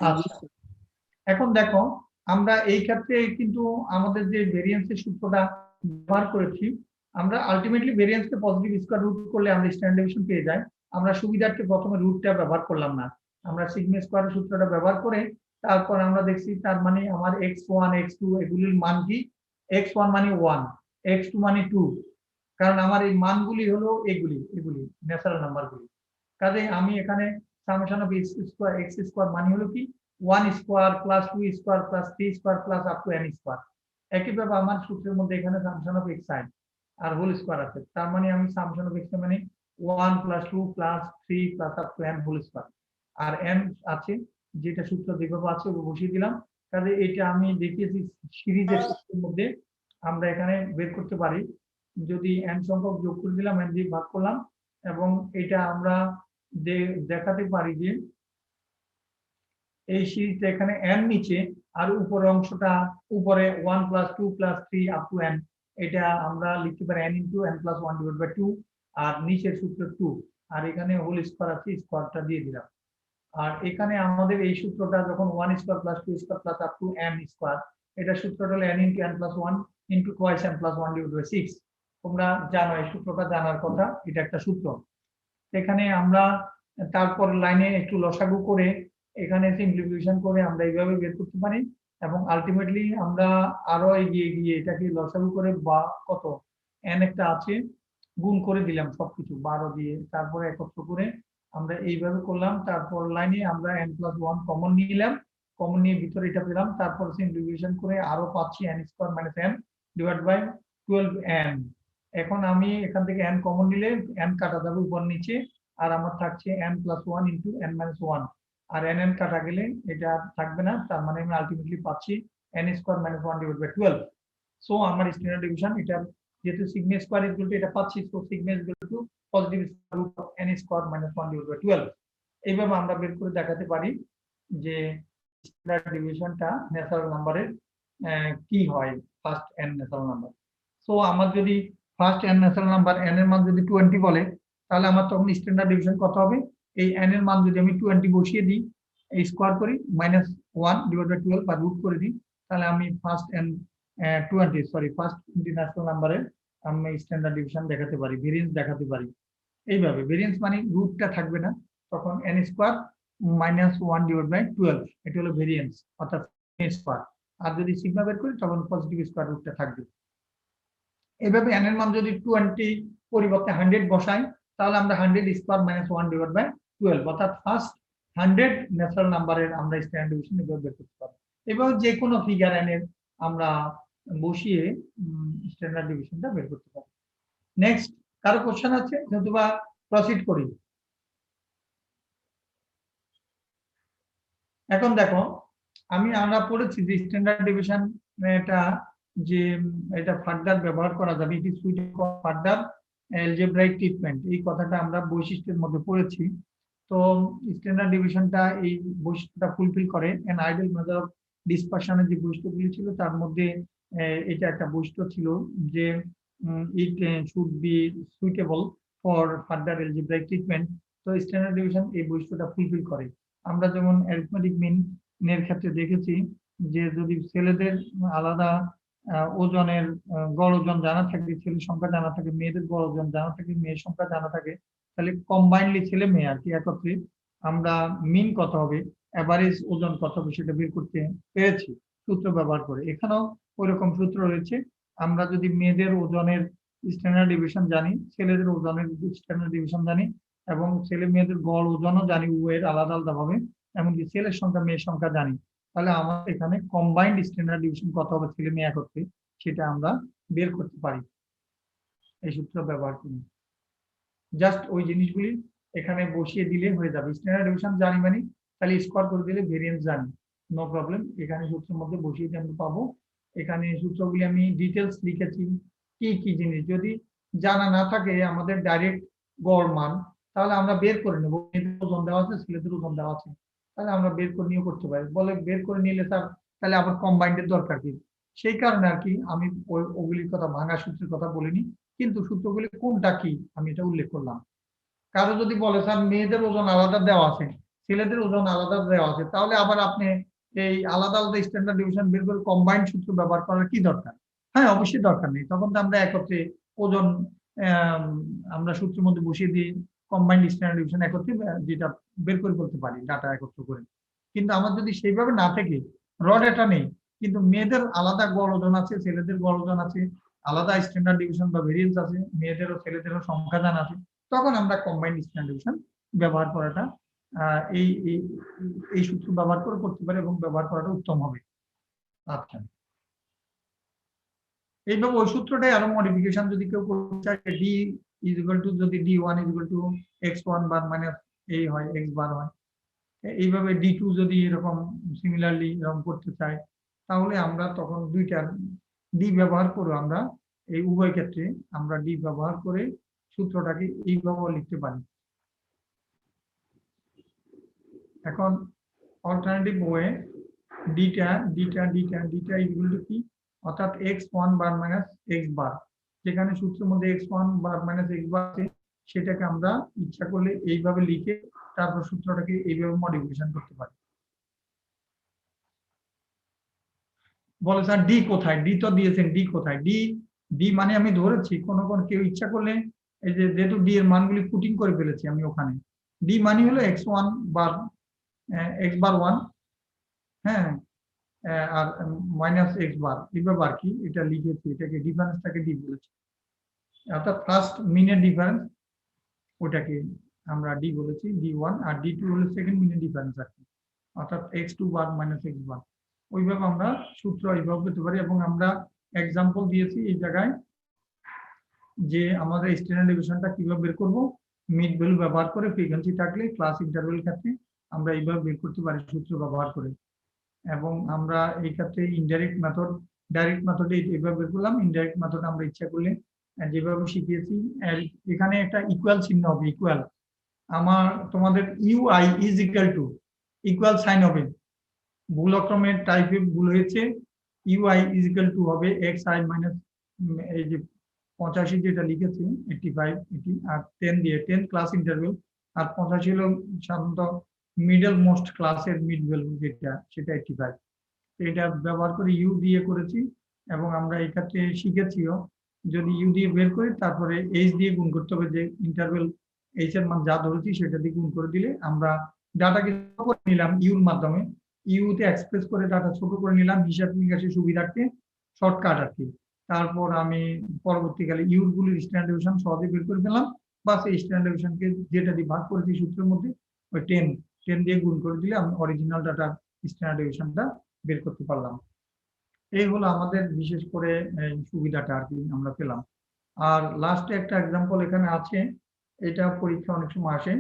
আচ্ছা, এখন দেখো আমরা এই ক্ষেত্রে কিন্তু আমাদের যে ভেরিয়েন্সের সূত্রটা ব্যবহার করেছি, আমরা আলটিমেটলি ভেরিয়েন্সকে পজিটিভ স্কয়ার রুট করলে আমরা স্ট্যান্ডার্ড ডেভিয়েশন পেয়ে যাই। আমরা সুবিধার্থে প্রথমে রুটটা ব্যবহার করলাম না, আমরা সিগমা স্কয়ারের সূত্রটা ব্যবহার করে তারপর আমরা দেখছি তার মানে আমার x1 x2 এগুলির মান কি, x1 মানে 1, x2 মানে 2, কারণ আমার এই মানগুলি হলো এগুলি ন্যাচারাল নাম্বারগুলি। কাজে আমি এখানে সামেশন অফ x স্কয়ার মানে হলো কি 1 square plus 2 square plus 3 square plus up to n square. একইভাবে আমার সূত্রের মধ্যে এখানে সামেশন অফ x সাইড আর হোল স্কয়ার আছে, তার মানে আমি সামেশন অফ x মানে 1 plus 2 plus 3 plus up to n whole square, আর n আছে যেটা সূত্র যেভাবে আছে ওটা বসিয়ে দিলাম। কাজে এটা আমি দেখিয়েছি সিরিজের সূত্রের মধ্যে আমরা এখানে বের করতে পারি। যদি n সংখ্যক যোগ করে দিলাম, n দিয়ে ভাগ করলাম, এবং এটা আমরা দেখাতে পারি যে এই সিরিজটা এখানে n নিচে আর উপরের অংশটা উপরে 1 + 2 + 3 আপ টু n, এটা আমরা লিখতে পারি n × n + 1/2, আর নিচের সূত্র 2, আর এখানে হোল স্কয়ার আছে, স্কয়ারটা দিয়ে দিলাম। আর এখানে আমাদের এই সূত্রটা যখন 1 square plus 2 square plus up to n square, এটা সূত্রটা হলো n × n + 1 × twice n + 1/6। তোমরা জানো এই সূত্রটা জানার কথা, এটা একটা সূত্র। এখানে আমরা তারপর লাইনে একটু লসাগু করে এখানে সিম্পলিফিকেশন করে আমরা এইভাবে বের করতে পারি, এবং আলটিমেটলি আমরা আরো এগিয়ে গিয়ে এটাকে লসাগু করে বা কত n একটা আছে গুণ করে দিলাম সবকিছু 12 দিয়ে, তারপরে একত্র করে আমরা এইভাবে করলাম। তারপর লাইনে আমরা n + 1 কমন নিলাম, কমন নিয়ে ভিতরে এটা পেলাম, তারপর সিম্পলিফিকেশন করে আরো পাচ্ছি n² - n / 12n। এখন আমি এখান থেকে n কমন নিলে n কাটা যাবে উপর নিচে, আর আমার থাকছে n + 1 × n - 1, আর n কাটা গেলে এটা থাকবে না, তার মানে আমি আলটিমেটলি পাচ্ছি n² - 1/12। সো আমার স্ট্যান্ডার্ড ডেভিয়েশন এটা যেহেতু সিগমা স্কয়ার ইকুয়াল টু এটা পাচ্ছি, so sigma equal to positive square root of n² - 1/12। এইভাবে আমরা বের করে দেখাতে পারি যে স্ট্যান্ডার্ড ডেভিয়েশনটা ন্যাচারাল নাম্বারের কি হয়, first n natural number. So আমার যদি first n natural number n এর মান যদি 20 বলে, তাহলে আমার তখন স্ট্যান্ডার্ড ডেভিয়েশন কত হবে, এই n এর মান যদি আমি 20 বসিয়ে দিই, এই স্কয়ার করি -1/12 বা রুট করে দিই, তাহলে আমি ফার্স্ট ন্যাচারাল নাম্বারের আমি স্ট্যান্ডার্ড ডেভিয়েশন দেখাতে পারি, ভেরিয়েন্স দেখাতে পারি। এইভাবে ভেরিয়েন্স মানে রুটটা থাকবে না, তখন n² - 1/12, এটা হলো ভেরিয়েন্স অর্থাৎ স্কয়ার। আর যদি সিগমা বের করি তখন পজিটিভ স্কয়ার রুটটা থাকবে। এভাবে n এর মান যদি 20 পরিবর্তে 100 বসাই, তাহলে আমরা 100² - 1/12 অর্থাৎ ফার্স্ট 100 ন্যাচারাল নাম্বারের আমরা স্ট্যান্ডার্ড ডেভিয়েশন এভাবে বের করতে পারি। এভাবে যে কোনো ফিগার n এর আমরা বসিয়ে স্ট্যান্ডার্ড ডেভিয়েশনটা বের করতে পারি। নেক্সট কারো কোশ্চেন আছে, নতুবা প্রসিড করি? এখন দেখো আমরা পড়েছি যে স্ট্যান্ডার্ড ডেভিয়েশন এটা যে এটা ফার্দার ব্যবহার করা যাবে, it is suitable for further algebraic treatment, এই কথাটা আমরা বৈশিষ্ট্যের মধ্যে পড়েছি। তো স্ট্যান্ডার্ড ডেভিয়েশনটা এই বৈশিষ্ট্যটা ফুলফিল করে। এন আইডিয়াল মেথড অফ ডিসপারশনের যে বৈশিষ্ট্যগুলি ছিল তার মধ্যে এটা একটা বৈশিষ্ট্য ছিল যে it should be suitable for further algebraic treatment. তো স্ট্যান্ডার্ড ডেভিয়েশন এই বৈশিষ্ট্যটা ফুলফিল করে। আমরা যেমন অ্যারিথমেটিক মিন এর ক্ষেত্রে দেখেছি যে যদি ছেলেদের আলাদা ওজনের গড় ওজন জানা থাকে, ছেলের সংখ্যা জানা থাকে, মেয়েদের গড় ওজন জানা থাকে, মেয়ের সংখ্যা জানা থাকে, তাহলে কম্বাইনলি ছেলে মেয়ে আর কি একত্রে আমরা মিন কত হবে, এভারেজ ওজন কত হবে সেটা বের করতে পেরেছি সূত্র ব্যবহার করে। এখানেও ওইরকম সূত্র রয়েছে। আমরা যদি মেয়েদের ওজনের স্ট্যান্ডার্ড ডেভিয়েশন জানি, ছেলেদের ওজনের স্ট্যান্ডার্ড ডেভিয়েশন জানি, এবং ছেলে মেয়েদের গড় ওজনও জানি উভয়ের আলাদা আলাদা ভাবে, এমনকি ছেলের সংখ্যা মেয়ের সংখ্যা জানি, তাহলে আমাদের এখানে কম্বাইন্ড স্ট্যান্ডার্ড ডেভিয়েশন কত হবে ছেলে মেয়ে একত্রে সেটা আমরা বের করতে পারি এই সূত্র ব্যবহার করে। জাস্ট ওই জিনিসগুলি এখানে বসিয়ে দিলে হয়ে যাবে। স্ট্যান্ডার্ড ডেভিয়েশন জানি মানে তাহলে স্কোয়ার করে দিলে ভেরিয়েন্স জানি, নো প্রবলেম। এখানে সূত্রের মধ্যে বসিয়ে দিয়ে আমরা পাবো এখানে সূত্রগুলি আমি ডিটেলস লিখেছি, কি কি জিনিস যদি জানা না থাকে আমাদের ডাইরেক্ট গড় মান, তাহলে আমরা বের করে নেবো। মেয়েদের ওজন দেওয়া আছে, ছেলেদের ওজন দেওয়া আছে, তাহলে আমরা বের করে নিয়েও করতে পারি। বলে বের করে নিলে স্যার তাহলে আবার কম্বাইন্ডের দরকার কি? সেই কারণে আর কি আমি ওগুলির কথা, ভাঙা সূত্রের কথা বলিনি, কিন্তু সূত্রগুলি কোনটা কি আমি এটা উল্লেখ করলাম। কারো যদি বলে স্যার মেয়েদের ওজন আলাদা দেওয়া আছে, ছেলেদের ওজন আলাদা দেওয়া আছে, তাহলে আবার আপনি এই আলাদা আলাদা স্ট্যান্ডার্ড ডিভিশন বের করে কম্বাইন্ড সূত্র ব্যবহার করার কি দরকার? হ্যাঁ, অবশ্যই দরকার নেই। তখন তো আমরা একত্রে ওজন আমরা সূত্রের মধ্যে বসিয়ে দিয়ে কম্বাইন্ড স্ট্যান্ডার্ড ডিভিশন একত্রে যেটা বের করে বলতে পারি ডাটা একত্র করে। কিন্তু আমার যদি সেইভাবে না থাকে, র ডাটা নেই, কিন্তু মেয়েদের আলাদা গড় ওজন আছে, ছেলেদের গড় ওজন আছে, আলাদা স্ট্যান্ডার্ড ডিভিশন বা ভেরিয়েন্স আছে, মেয়েদেরও ছেলেদেরও সংখ্যা জানা আছে, তখন আমরা কম্বাইন্ড স্ট্যান্ডার্ড ডিভিশন ব্যবহার করাটা এই এই সূত্র ব্যবহার করে করতে পারি এবং ব্যবহার করাটা উত্তম হবে। আচ্ছা, এইভাবে ওই সূত্রটাই আরো মডিফিকেশন যদি কেউ করতে চায়, ডি ইজ ইকুয়াল টু, যদি d1 is equal two x1 bar minus a হয়, x বার হয়, এইভাবে d2 যদি এরকম সিমিলারলি এরকম করতে চায়, তাহলে আমরা তখন দুইটা ডি ব্যবহার করে আমরা এই উভয় ক্ষেত্রে আমরা ডি ব্যবহার করে সূত্রটাকে এইভাবে লিখতে পারি। এখন অল্টারনেটিভ ওয়ে ডিটা ইকুয়াল টু কি, অর্থাৎ x1 বার মাইনাস x বার, যেখানে সূত্রের মধ্যে x1 বার মাইনাস x বার আছে, সেটাকে আমরা ইচ্ছা করলে এইভাবে লিখে তারপর সূত্রটাকে এইভাবে মডিফিকেশন করতে পারি। বলে স্যার ডি কোথায়? ডি তো দিয়েছেন, ডি কোথায়? ডি মানে আমি ধরেছি, কোন কেউ ইচ্ছা করলে এই যে যেহেতু ডি এর মানগুলি পুটিং করে ফেলেছি আমি ওখানে, ডি মানে হলো x1 বার x বার 1, হ্যাঁ, আর মাইনাস এক্স বার, এইভাবে আর কি এটা লিখেছি, এটাকে ডিফারেন্সটাকে ডি বলেছি, অর্থাৎ ফার্স্ট মিনের ডিফারেন্স ওটাকে আমরা ডি বলেছি, d1, আর d2 হলো সেকেন্ড মিনের ডিফারেন্স আর কি, অর্থাৎ x2 বার মাইনাস x বার। ওইভাবে আমরা সূত্র এইভাবে পেতে পারি। এবং আমরা এক্সাম্পল দিয়েছি এই জায়গায় যে আমাদের স্ট্যান্ডার্ড ডিভিশনটা কিভাবে বের করব, মিড ভ্যালু ব্যবহার করে, ফ্রিকোয়েন্সি থাকলে ক্লাস ইন্টারভ্যাল ক্ষেত্রে আমরা এইভাবে বের করতে পারি সূত্র ব্যবহার করে। এবং আমরা এই ক্ষেত্রে ইনডাইরেক্ট মেথড, ডাইরেক্ট মেথডে এইভাবে বের করলাম, ইনডাইরেক্ট মেথড আমরা ইচ্ছা করলে যেভাবে শিখিয়েছি, এখানে একটা ইকুয়াল চিহ্ন হবে, ইকুয়াল, আমার তোমাদের UI is equal to equal sign হবে, ভুলক্রমের টাইপে ভুল হয়েছে, ইউআই ইজ ইকুয়াল টু হবে এক্স আই মাইনাস এই যে 85 যেটা লিখেছি 85 এটি, আর 10 দিয়ে 10 ক্লাস ইন্টারভেল, আর 85 হলো সাধারণত মিডল মোস্ট ক্লাসের মিড ভ্যালু যেটা, সেটা 85। এটা ব্যবহার করে ইউ দিয়ে করেছি। এবং আমরা এই ক্ষেত্রে শিখেছিও, যদি ইউ দিয়ে বের করি তারপরে এইচ দিয়ে গুণ করতে হবে, যে ইন্টারভেল এইচ এর মান যা ধরেছি সেটা দিয়ে গুণ করে দিলে আমরা ডাটাকে করে নিলাম ইউর মাধ্যমে, ইউতে এক্সপ্রেস করে ডাটা ছোট করে নিলাম হিসাব নিকাশের সুবিধার্থে, শর্টকাট আর কি। তারপর আমি পরবর্তীকালে ইউর গুলির স্ট্যান্ডার্ড ডিভিশন সহজে বের করে ফেললাম, বা সেই স্ট্যান্ডার্ড ডিভিশনকে যেটা দিয়ে ভাগ করেছি সূত্রের মধ্যে, ওই 10 দিয়ে গুণ করে দিলে আমি অরিজিনাল ডাটার স্ট্যান্ডার্ড ডিভিশনটা বের করতে পারলাম। এই হলো আমাদের বিশেষ করে সুবিধাটা আর কি আমরা পেলাম। আর লাস্টে একটা এক্সাম্পল এখানে আছে, এটা পরীক্ষা অনেক সময় আসে,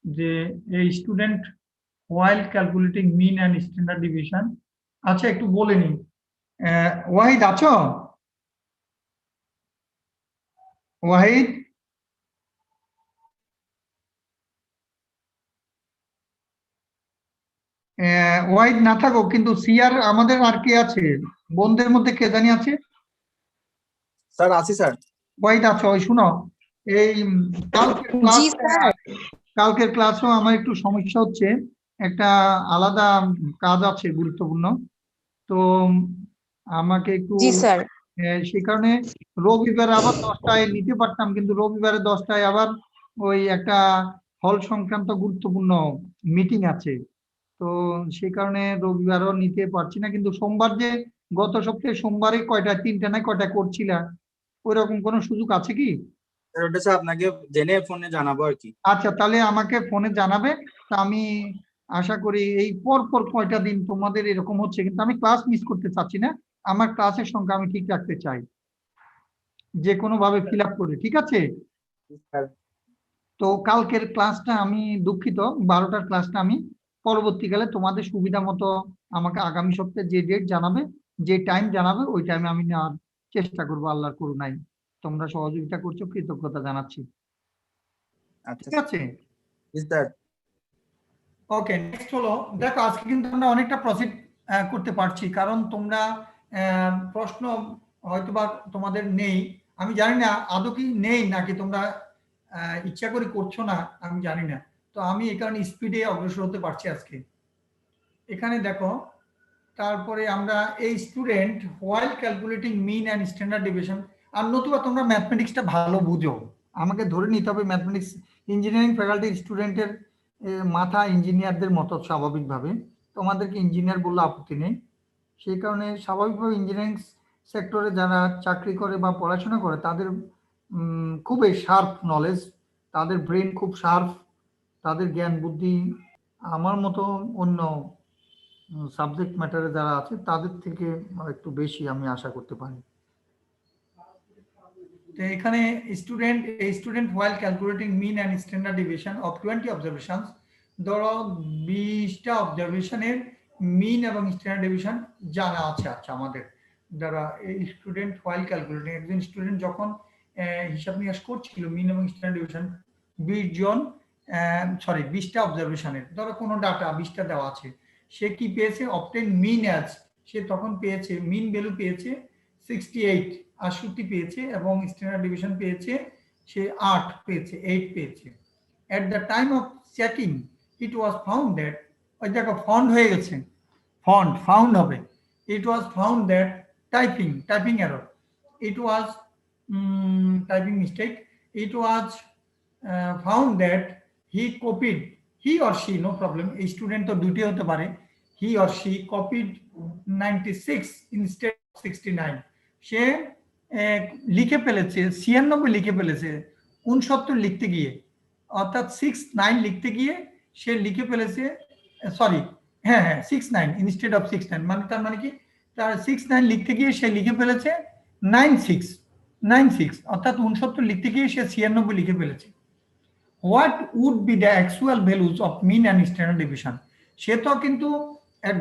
যে এই student while calculating mean and standard deviation, আচ্ছা একটু বলে নি, ওয়াহিদ আছো? ওয়াহিদ, ওয়াহিদ না থাকো, কিন্তু সিআর আমাদের আর কে আছে বন্ধুদের মধ্যে, কে জানি আছে? স্যার আছি স্যার। ওয়াহিদ আছো? ওই শুনো, এই কালকের ক্লাসেও আমার একটু সমস্যা হচ্ছে, একটা আলাদা কাজ আছে গুরুত্বপূর্ণ, তো আমাকে একটু, সেই কারণে রবিবারে আবার 10টায় নিতে পারতাম, কিন্তু রবিবারে 10টায় আবার ওই একটা হল সংক্রান্ত গুরুত্বপূর্ণ মিটিং আছে, তো সেই কারণে রবিবারও নিতে পারছি না। কিন্তু সোমবার, যে গত সপ্তাহে সোমবারে কয়টা, 3টা না কয়টা করছিলা, ওই রকম কোনো সুযোগ আছে কি? ওটা স্যার আপনাকে জেনে ফোনে জানাবো আর কি। আচ্ছা, তাহলে আমাকে ফোনে জানাবে। তা আমি আশা করি এই পর কয়টা দিন তোমাদের এরকম হচ্ছে, কিন্তু আমি ক্লাস মিস করতে চাচ্ছি না, আমার ক্লাসের সংখ্যা আমি ঠিক রাখতে চাই, যে কোনো ভাবে ফিল আপ করে, ঠিক আছে? তো কালকের ক্লাসটা আমি দুঃখিত, 12টার ক্লাসটা আমি পরবর্তীকালে তোমাদের সুবিধা মতো আমাকে আগামী সপ্তাহে যে ডেট জানাবে যে টাইম জানাবে ওই টাইমে আমি নেওয়ার চেষ্টা করবো, আল্লাহর করুণায়। তোমরা সহযোগিতা করছো, কৃতজ্ঞতা জানাচ্ছি। আচ্ছা ঠিক আছে, স্যার। ওকে। নেক্সট হলো, দেখো আজকে কিন্তু আমরা অনেকটা প্রসিড করতে পারছি, কারণ তোমরা প্রশ্ন হয়তোবা তোমাদের নেই, আমি জানি না আদৌ কি নেই নাকি তোমরা ইচ্ছা করে করছো না, আমি জানি না। তো আমি এই কারণে স্পিডে অগ্রসর হতে পারছি আজকে। এখানে দেখো, তারপরে আমরা এই student while calculating mean and standard deviation, আর নতুবা তোমরা ম্যাথমেটিক্সটা ভালো বুঝো, আমাকে ধরে নিতে হবে ম্যাথমেটিক্স ইঞ্জিনিয়ারিং ফ্যাকাল্টির স্টুডেন্টের মাথা ইঞ্জিনিয়ারদের মতো স্বাভাবিকভাবে, তোমাদেরকে ইঞ্জিনিয়ার বললে আপত্তি নেই। সেই কারণে স্বাভাবিকভাবে ইঞ্জিনিয়ারিং সেক্টরে যারা চাকরি করে বা পড়াশোনা করে তাদের খুবই শার্প নলেজ, তাদের ব্রেন খুব শার্প, তাদের জ্ঞান বুদ্ধি আমার মতো অন্য সাবজেক্ট ম্যাটারে যারা আছে তাদের থেকে একটু বেশি আমি আশা করতে পারি। তো এখানে student while calculating mean and standard deviation of 20 observations, ধরো 20টা অবজারভেশনের মিন এবং স্ট্যান্ডার্ড ডেভিয়েশন জানা আছে। আচ্ছা, আমাদের যারা এই স্টুডেন্ট while calculating, একজন স্টুডেন্ট যখন হিসাব নিকাশ করছিল মিন এবং স্ট্যান্ডার্ড ডেভিয়েশন 20টা অবজারভেশনের, ধরো কোনো ডাটা 20টা দেওয়া আছে, সে কি পেয়েছে, অবটেন মিন অ্যাজ, সে তখন পেয়েছে মিন ভ্যালু পেয়েছে 68 পেয়েছে, এবং স্ট্যান্ডার্ড ডিভিশন পেয়েছে সে 8 পেয়েছে, 8 পেয়েছে। At the time of checking it was found that, ওই দেখো ফাউন্ড হয়ে গেছে, ফাউন্ড হবে, it was found that typing error, it was typing mistake, it was found that he or she, no problem, a student তো দুটি হতে পারে, he or she copied 96 instead of 69, সে লিখে ফেলেছে 96 লিখে ফেলেছে 69 লিখতে গিয়ে, অর্থাৎ 69 লিখতে গিয়ে সে লিখে ফেলেছে, সরি, হ্যাঁ 69 ইনস্টেড অফ 69, মানে তার মানে কি, তার 69 লিখতে গিয়ে সে লিখে ফেলেছে 96, অর্থাৎ 69 লিখতে গিয়ে সে 96 লিখে ফেলেছে। What would be the actual values of mean and standard deviation? সে তো কিন্তু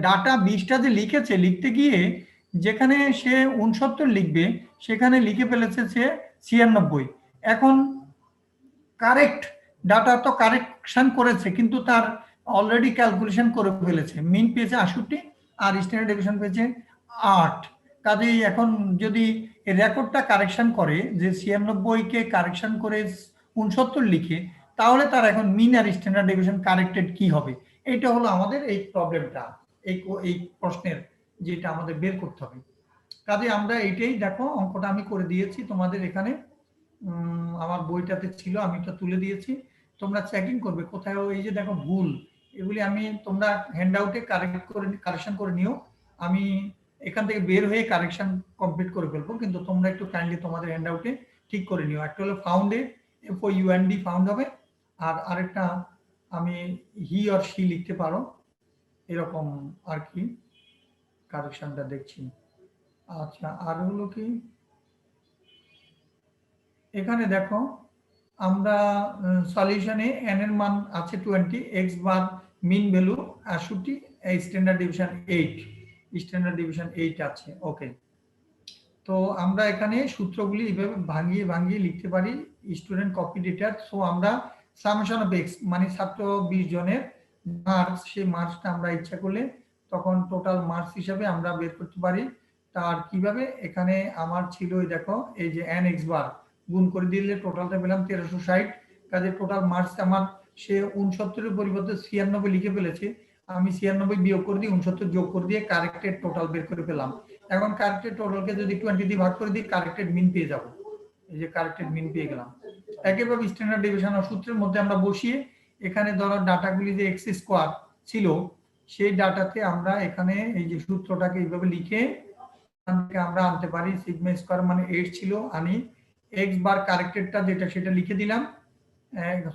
ডাটা 20টা যে লিখেছে, লিখতে গিয়ে যেখানে সে 69 লিখবে সেখানে লিখে ফেলেছে সে 96। এখন কারেক্ট ডাটা তো কারেকশন করেছে, কিন্তু তার অলরেডি ক্যালকুলেশন করে ফেলেছে, মিন পেয়েছে 68 আর স্ট্যান্ডার্ড ডেভিয়েশন পেয়েছে 8। কাজেই এখন যদি রেকর্ডটা কারেকশন করে, যে 96কে কারেকশন করে 69 লিখে, তাহলে তার এখন মিন আর স্ট্যান্ডার্ড ডেভিয়েশন কারেক্টেড কি হবে, এটা হলো আমাদের এই প্রবলেমটা, এই প্রশ্নের যেটা আমাদের বের করতে হবে। কাজে আমরা এইটাই, দেখো অঙ্কটা আমি করে দিয়েছি তোমাদের এখানে, আমার বইটাতে ছিল, আমি তো তুলে দিয়েছি, তোমরা চেকিং করবে কোথায়, এই যে দেখো ভুল, এগুলি আমি তোমরা হ্যান্ডআউটে কারেকশন করে নিও, আমি এখান থেকে বের হয়ে কারেকশন কমপ্লিট করে ফেলবো, কিন্তু তোমরা একটু কাইন্ডলি তোমাদের হ্যান্ডআউটে ঠিক করে নিও। একটা হলো ফাউন্ডে FOUND ফাউন্ড হবে, আর আরেকটা আমি হি অর শি লিখতে পারো, এরকম আর কি কারেকশনটা দেখছি। আচ্ছা, আর হলো কি, এখানে দেখো আমরা সলিউশনে n এর মান আছে 20, x বার মিন ভ্যালু 68, স্ট্যান্ডার্ড ডিভিশন 8 আছে। ওকে, তো আমরা এখানে সূত্রগুলি এইভাবে ভাঙিয়ে লিখতে পারি, স্টুডেন্ট কপি ডেটার। সো আমরা সামেশন অফ এক্স, মানে ছাত্র 20 জনের মার্কস, সেই মার্কসটা আমরা ইচ্ছা করলে তখন টোটাল মার্কস হিসাবে আমরা বের করতে পারি। তার কিভাবে, এখানে আমার ছিল এই দেখো, এই যে n x বার গুণ করে দিলে টোটালটা পেলাম 1360, কাজে টোটাল মার্কস আমার সে 69 এর পরিবর্তে 96 লিখে ফেলেছে, আমি 96 বিয়োগ করে দিই, 69 যোগ করে দিয়ে কারেক্টেড টোটাল বের করে পেলাম। এখন কারেক্টেড টোটালকে যদি 20 দিয়ে ভাগ করে দিই, কারেক্টেড মিন পেয়ে যাব, এই যে কারেক্টেড মিন পেয়ে গেলাম। একইভাবে স্ট্যান্ডার্ড ডেভিয়েশন সূত্রের মধ্যে আমরা বসিয়ে, এখানে ধরো ডাটাগুলি যে x স্কয়ার ছিল, সেই ডাটাতে আমরা এখানে এই যে সূত্রটাকে এইভাবে লিখে আমরা আনতে পারি, সিগমা স্কয়ার মানে 8 ছিল, আনি x বার কারেক্টেডটা যেটা সেটা লিখে দিলাম,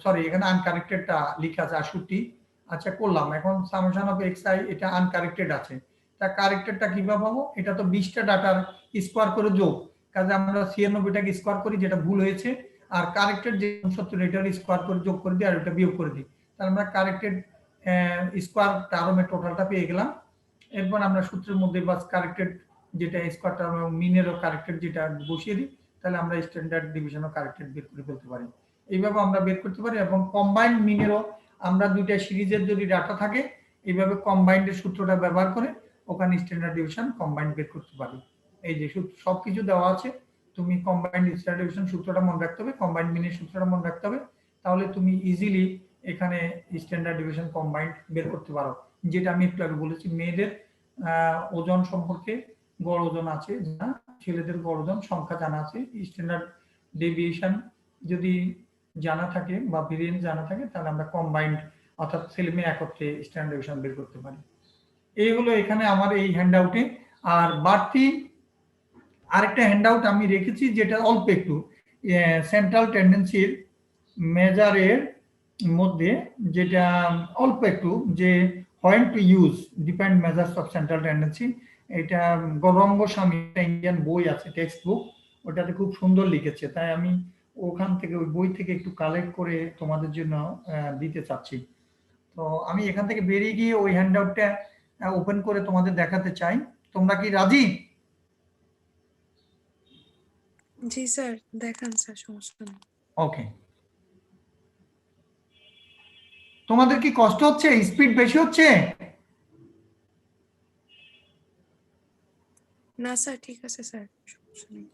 সরি এখানে আনকারেক্টেডটা লিখা আছে 68। আচ্ছা, করলাম, এখন সামেশন অফ xi এটা আনকারেক্টেড আছে, তা কারেক্টেডটা কিভাবে পাবো, এটা তো 20টা ডাটার স্কয়ার করে যোগ, কাজে আমরা 96টাকে স্কয়ার করি যেটা ভুল হয়েছে, আর কারেক্টেড যে 69 এটার স্কয়ার করে যোগ করে দিই, আর এটা বিয়োগ করে দিই, তাহলে আমরা কারেক্টেড স্কয়ার টার্মে টোটালটা পেয়ে গেলাম। এরপর আমরা সূত্রের মধ্যে বাস কারেক্টেড যেটা স্কোয়ার টার্ম এবং মিনেরও কারেক্টেড যেটা বসিয়ে দিই, তাহলে আমরা স্ট্যান্ডার্ড ডিভিশনও কারেক্টেড বের করে ফেলতে পারি। এইভাবে আমরা বের করতে পারি। এবং কম্বাইন্ড মিনেরও আমরা দুইটা সিরিজের যদি ডাটা থাকে, এইভাবে কম্বাইন্ডের সূত্রটা ব্যবহার করে ওখানে স্ট্যান্ডার্ড ডিভিশন কম্বাইন্ড বের করতে পারি। এই যে সবকিছু দেওয়া আছে, তুমি কম্বাইন্ড স্ট্যান্ডার্ড ডিভিশন সূত্রটা মনে রাখতে হবে, কম্বাইন্ড মিনের সূত্রটা মনে রাখতে হবে, তাহলে তুমি ইজিলি এখানে স্ট্যান্ডার্ড ডিভিশন কম্বাইন্ড বের করতে পারো। যেটা আমি একটু আগে বলেছি, মেয়েদের ওজন সম্পর্কে গড় ওজন আছে জানা, ছেলেদের গড় ওজন সংখ্যা জানা আছে, স্ট্যান্ডার্ড ডেভিয়েশন যদি জানা থাকে বা ভেরিয়েন্স জানা থাকে, তাহলে আমরা কম্বাইন্ড অর্থাৎ ছেলে মেয়ে একত্রে স্ট্যান্ডার্ড ডেভিয়েশন বের করতে পারি। এই হলো এখানে আমার এই হ্যান্ডআউটে। আর বাড়তি আরেকটা হ্যান্ডআউট আমি রেখেছি, যেটা অল্প একটু সেন্ট্রাল টেন্ডেন্সির মেজারের মধ্যে, যেটা অল্প একটু, যে when to use different measures of central tendency, এটা গৌরঙ্গস্বামী ইন্ডিয়ান বই আছে, টেক্সট বুক, ওটাতে খুব সুন্দর লিখেছে, তাই আমি ওখান থেকে ওই বই থেকে একটু কালেক্ট করে তোমাদের জন্য দিতে চাচ্ছি। তো আমি এখান থেকে বেরিয়ে গিয়ে ওই হ্যান্ডআউটটা ওপেন করে তোমাদের দেখাতে চাই। তোমরা কি রাজি? জি স্যার, দেখান স্যার, সমস্যা নেই। ওকে। তোমাদের কি কষ্ট হচ্ছে? স্পিড বেশি হচ্ছে? না স্যার, ঠিক আছে স্যার, সমস্যা নেই।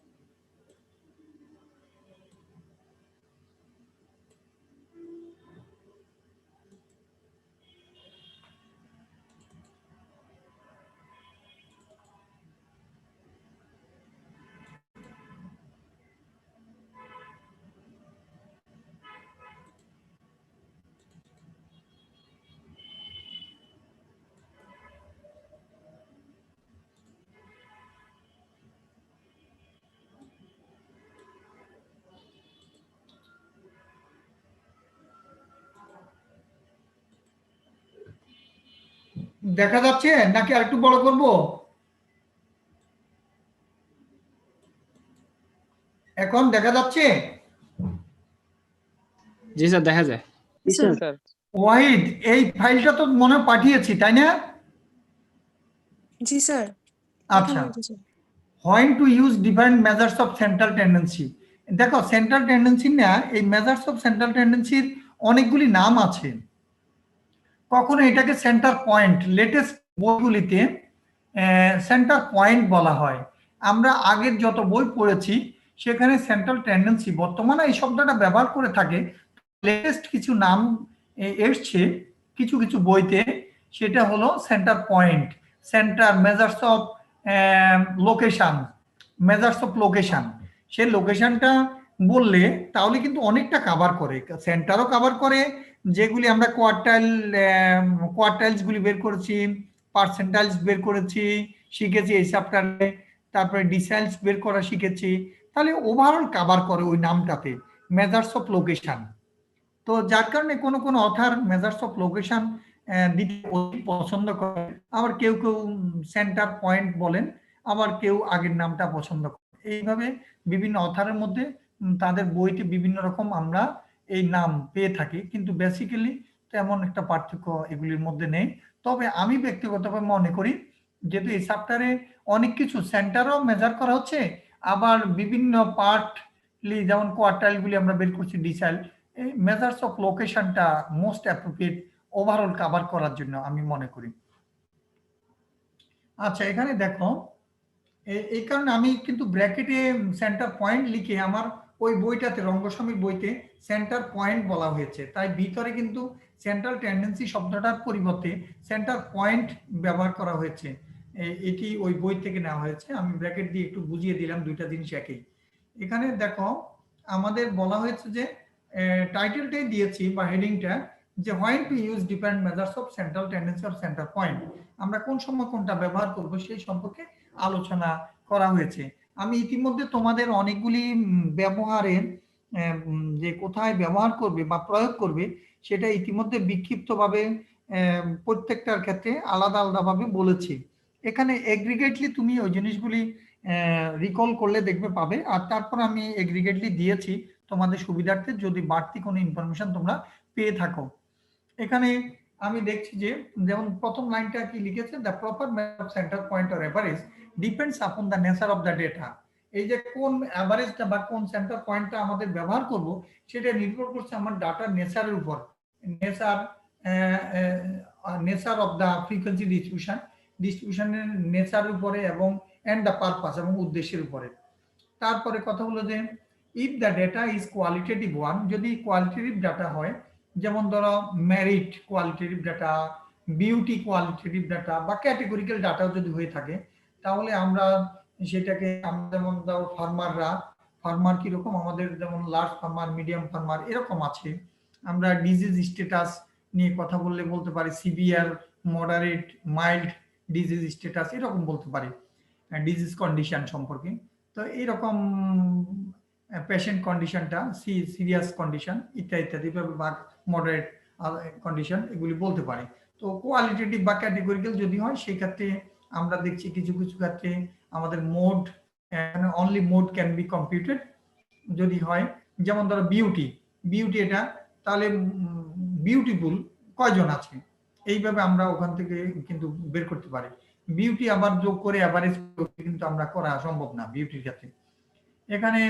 দেখা যাচ্ছে নাকি আরেকটু বড় করব? এখন দেখা যাচ্ছে? জি স্যার, দেখা যায়। স্যার ওয়াহিদ, এই ফাইলটা তো মনে হয় পাঠিয়েছি, তাই না? জি স্যার। আচ্ছা, when to use different measures of central tendency, দেখো সেন্ট্রাল টেন্ডেন্সি না, এই মেজার্স অফ সেন্ট্রাল টেন্ডেন্সির অনেকগুলি নাম আছে। কখনো এটাকে সেন্টার পয়েন্ট, লেটেস্ট বইগুলিতে সেন্টার পয়েন্ট বলা হয়। আমরা আগের যত বই পড়েছি সেখানে সেন্ট্রাল টেন্ডেন্সি, বর্তমানে এই শব্দটা ব্যবহার করে থাকে, লেটেস্ট কিছু নাম এসছে কিছু কিছু বইতে, সেটা হলো centre point, centre, measures of location, measures of location. সেই লোকেশনটা বললে তাহলে কিন্তু অনেকটা কভার করে, সেন্টারও কভার করে, যেগুলি আমরা কোয়ার্টাইলস গুলি বের করেছি, পার্সেন্টাইলস বের করেছি, শিখেছি এই চ্যাপ্টারে, তারপরে ডিসাইলস বের করা শিখেছি, তাহলে ওভারঅল কভার করে ওই নামটাতে, মেজার্স অফ লোকেশন। তো যার কারণে কোনো কোনো অথার মেজার্স অফ লোকেশন দিতে পছন্দ করে, আবার কেউ কেউ সেন্টার পয়েন্ট বলেন, আবার কেউ আগের নামটা পছন্দ করে। এইভাবে বিভিন্ন অথারের মধ্যে তাদের বইতে বিভিন্ন রকম আমরা এই নাম পেয়ে থাকি, কিন্তু বেসিক্যালি তেমন একটা পার্থক্য এগুলির মধ্যে নেই। তবে আমি ব্যক্তিগতভাবে মনে করি, যেহেতু এই চ্যাপ্টারে অনেক কিছু সেন্টারও মেজার করা হচ্ছে, আবার বিভিন্ন পার্টলি যেমন কোয়ার্টাইলগুলি আমরা বের করছি, ডিসাইল, এই মেজার্স অফ লোকেশনটা মোস্ট অ্যাপ্রোপ্রিয়েট ওভারঅল কভার করার জন্য আমি মনে করি। আচ্ছা, এখানে দেখো এই কারণে আমি কিন্তু ব্র্যাকেটে সেন্টার পয়েন্ট লিখে, আমার ওই বইটাতে রঙ্গস্বামীর বইতে সেন্টার পয়েন্ট বলা হয়েছে, তাই ভিতরে কিন্তু সেন্ট্রাল টেন্ডেন্সি শব্দটার পরিবর্তে সেন্টার পয়েন্ট ব্যবহার করা হয়েছে। এটি ওই বই থেকে নেওয়া হয়েছে, আমি ব্র্যাকেট দিয়ে একটু বুঝিয়ে দিলাম, দুইটা জিনিস একই। এখানে দেখো আমাদের বলা হয়েছে যে টাইটেলটাই দিয়েছি বা হেডিংটা, যে when to use different measures of central tendency or center point, আমরা কোন সময় কোনটা ব্যবহার করব সেই সম্পর্কে আলোচনা করা হয়েছে। আমি ইতিমধ্যে তোমাদের অনেকগুলি ব্যবহারের যে কোথায় ব্যবহার করবে বা প্রয়োগ করবে সেটা ইতিমধ্যে বিক্ষিপ্তভাবে প্রত্যেকটার ক্ষেত্রে আলাদা আলাদাভাবে বলেছি। এখানে এগ্রিগেটলি তুমি ওই জিনিসগুলি রিকল করলে দেখবে পাবে, আর তারপর আমি এগ্রিগেটলি দিয়েছি তোমাদের সুবিধার্থে, যদি বাড়তি কোনো ইনফরমেশন তোমরা পেয়ে থাকো। এখানে আমি দেখছি যে যেমন প্রথম লাইনটা কি লিখেছে, the proper method of centre point or average depends upon the nature of the data. এই যে কোন এভারেজটা বা কোন সেন্টার পয়েন্টটা আমাদের ব্যবহার করব সেটা নির্ভর করছে আমার ডাটার নেচারের উপর, nature nature of the frequency ডিস্ট্রিবিউশনের নেচারের উপরে এবং এন্ড দ্য পারপাস এবং উদ্দেশ্যের উপরে। তারপরে কথা হলো যে if the data is qualitative one, যদি কোয়ালিটেটিভ ডাটা হয়, যেমন ধরো merit qualitative data, beauty qualitative data বা ক্যাটেগরিক্যাল ডাটাও যদি হয়ে থাকে, তাহলে আমরা সেটাকে, যেমন ধরো ফার্মার কিরকম, আমাদের যেমন লার্জ ফার্মার, মিডিয়াম ফার্মার এরকম আছে। আমরা ডিজিজ স্ট্যাটাস নিয়ে কথা বললে বলতে পারি severe, moderate, mild disease status এরকম বলতে পারি, ডিজিজ কন্ডিশন সম্পর্কে। তো এইরকম পেশেন্ট কন্ডিশনটা সিরিয়াস কন্ডিশন ইত্যাদি ইত্যাদি ভাগ, মডারেট কন্ডিশন এগুলি বলতে পারি। তো কোয়ালিটেটিভ বা ক্যাটেগরিক্যাল যদি হয় সেই ক্ষেত্রে আমরা দেখছি কিছু কিছু ক্ষেত্রে আমাদের mode, only mode can be computed যদি হয়, যেমন ধরো বিউটি এটা, তাহলে বিউটিফুল কয়জন আছে, এইভাবে আমরা ওখান থেকে কিন্তু বের করতে পারি। বিউটি আবার যোগ করে অ্যাভারেজ কিন্তু আমরা করা সম্ভব না বিউটির ক্ষেত্রে। এখানে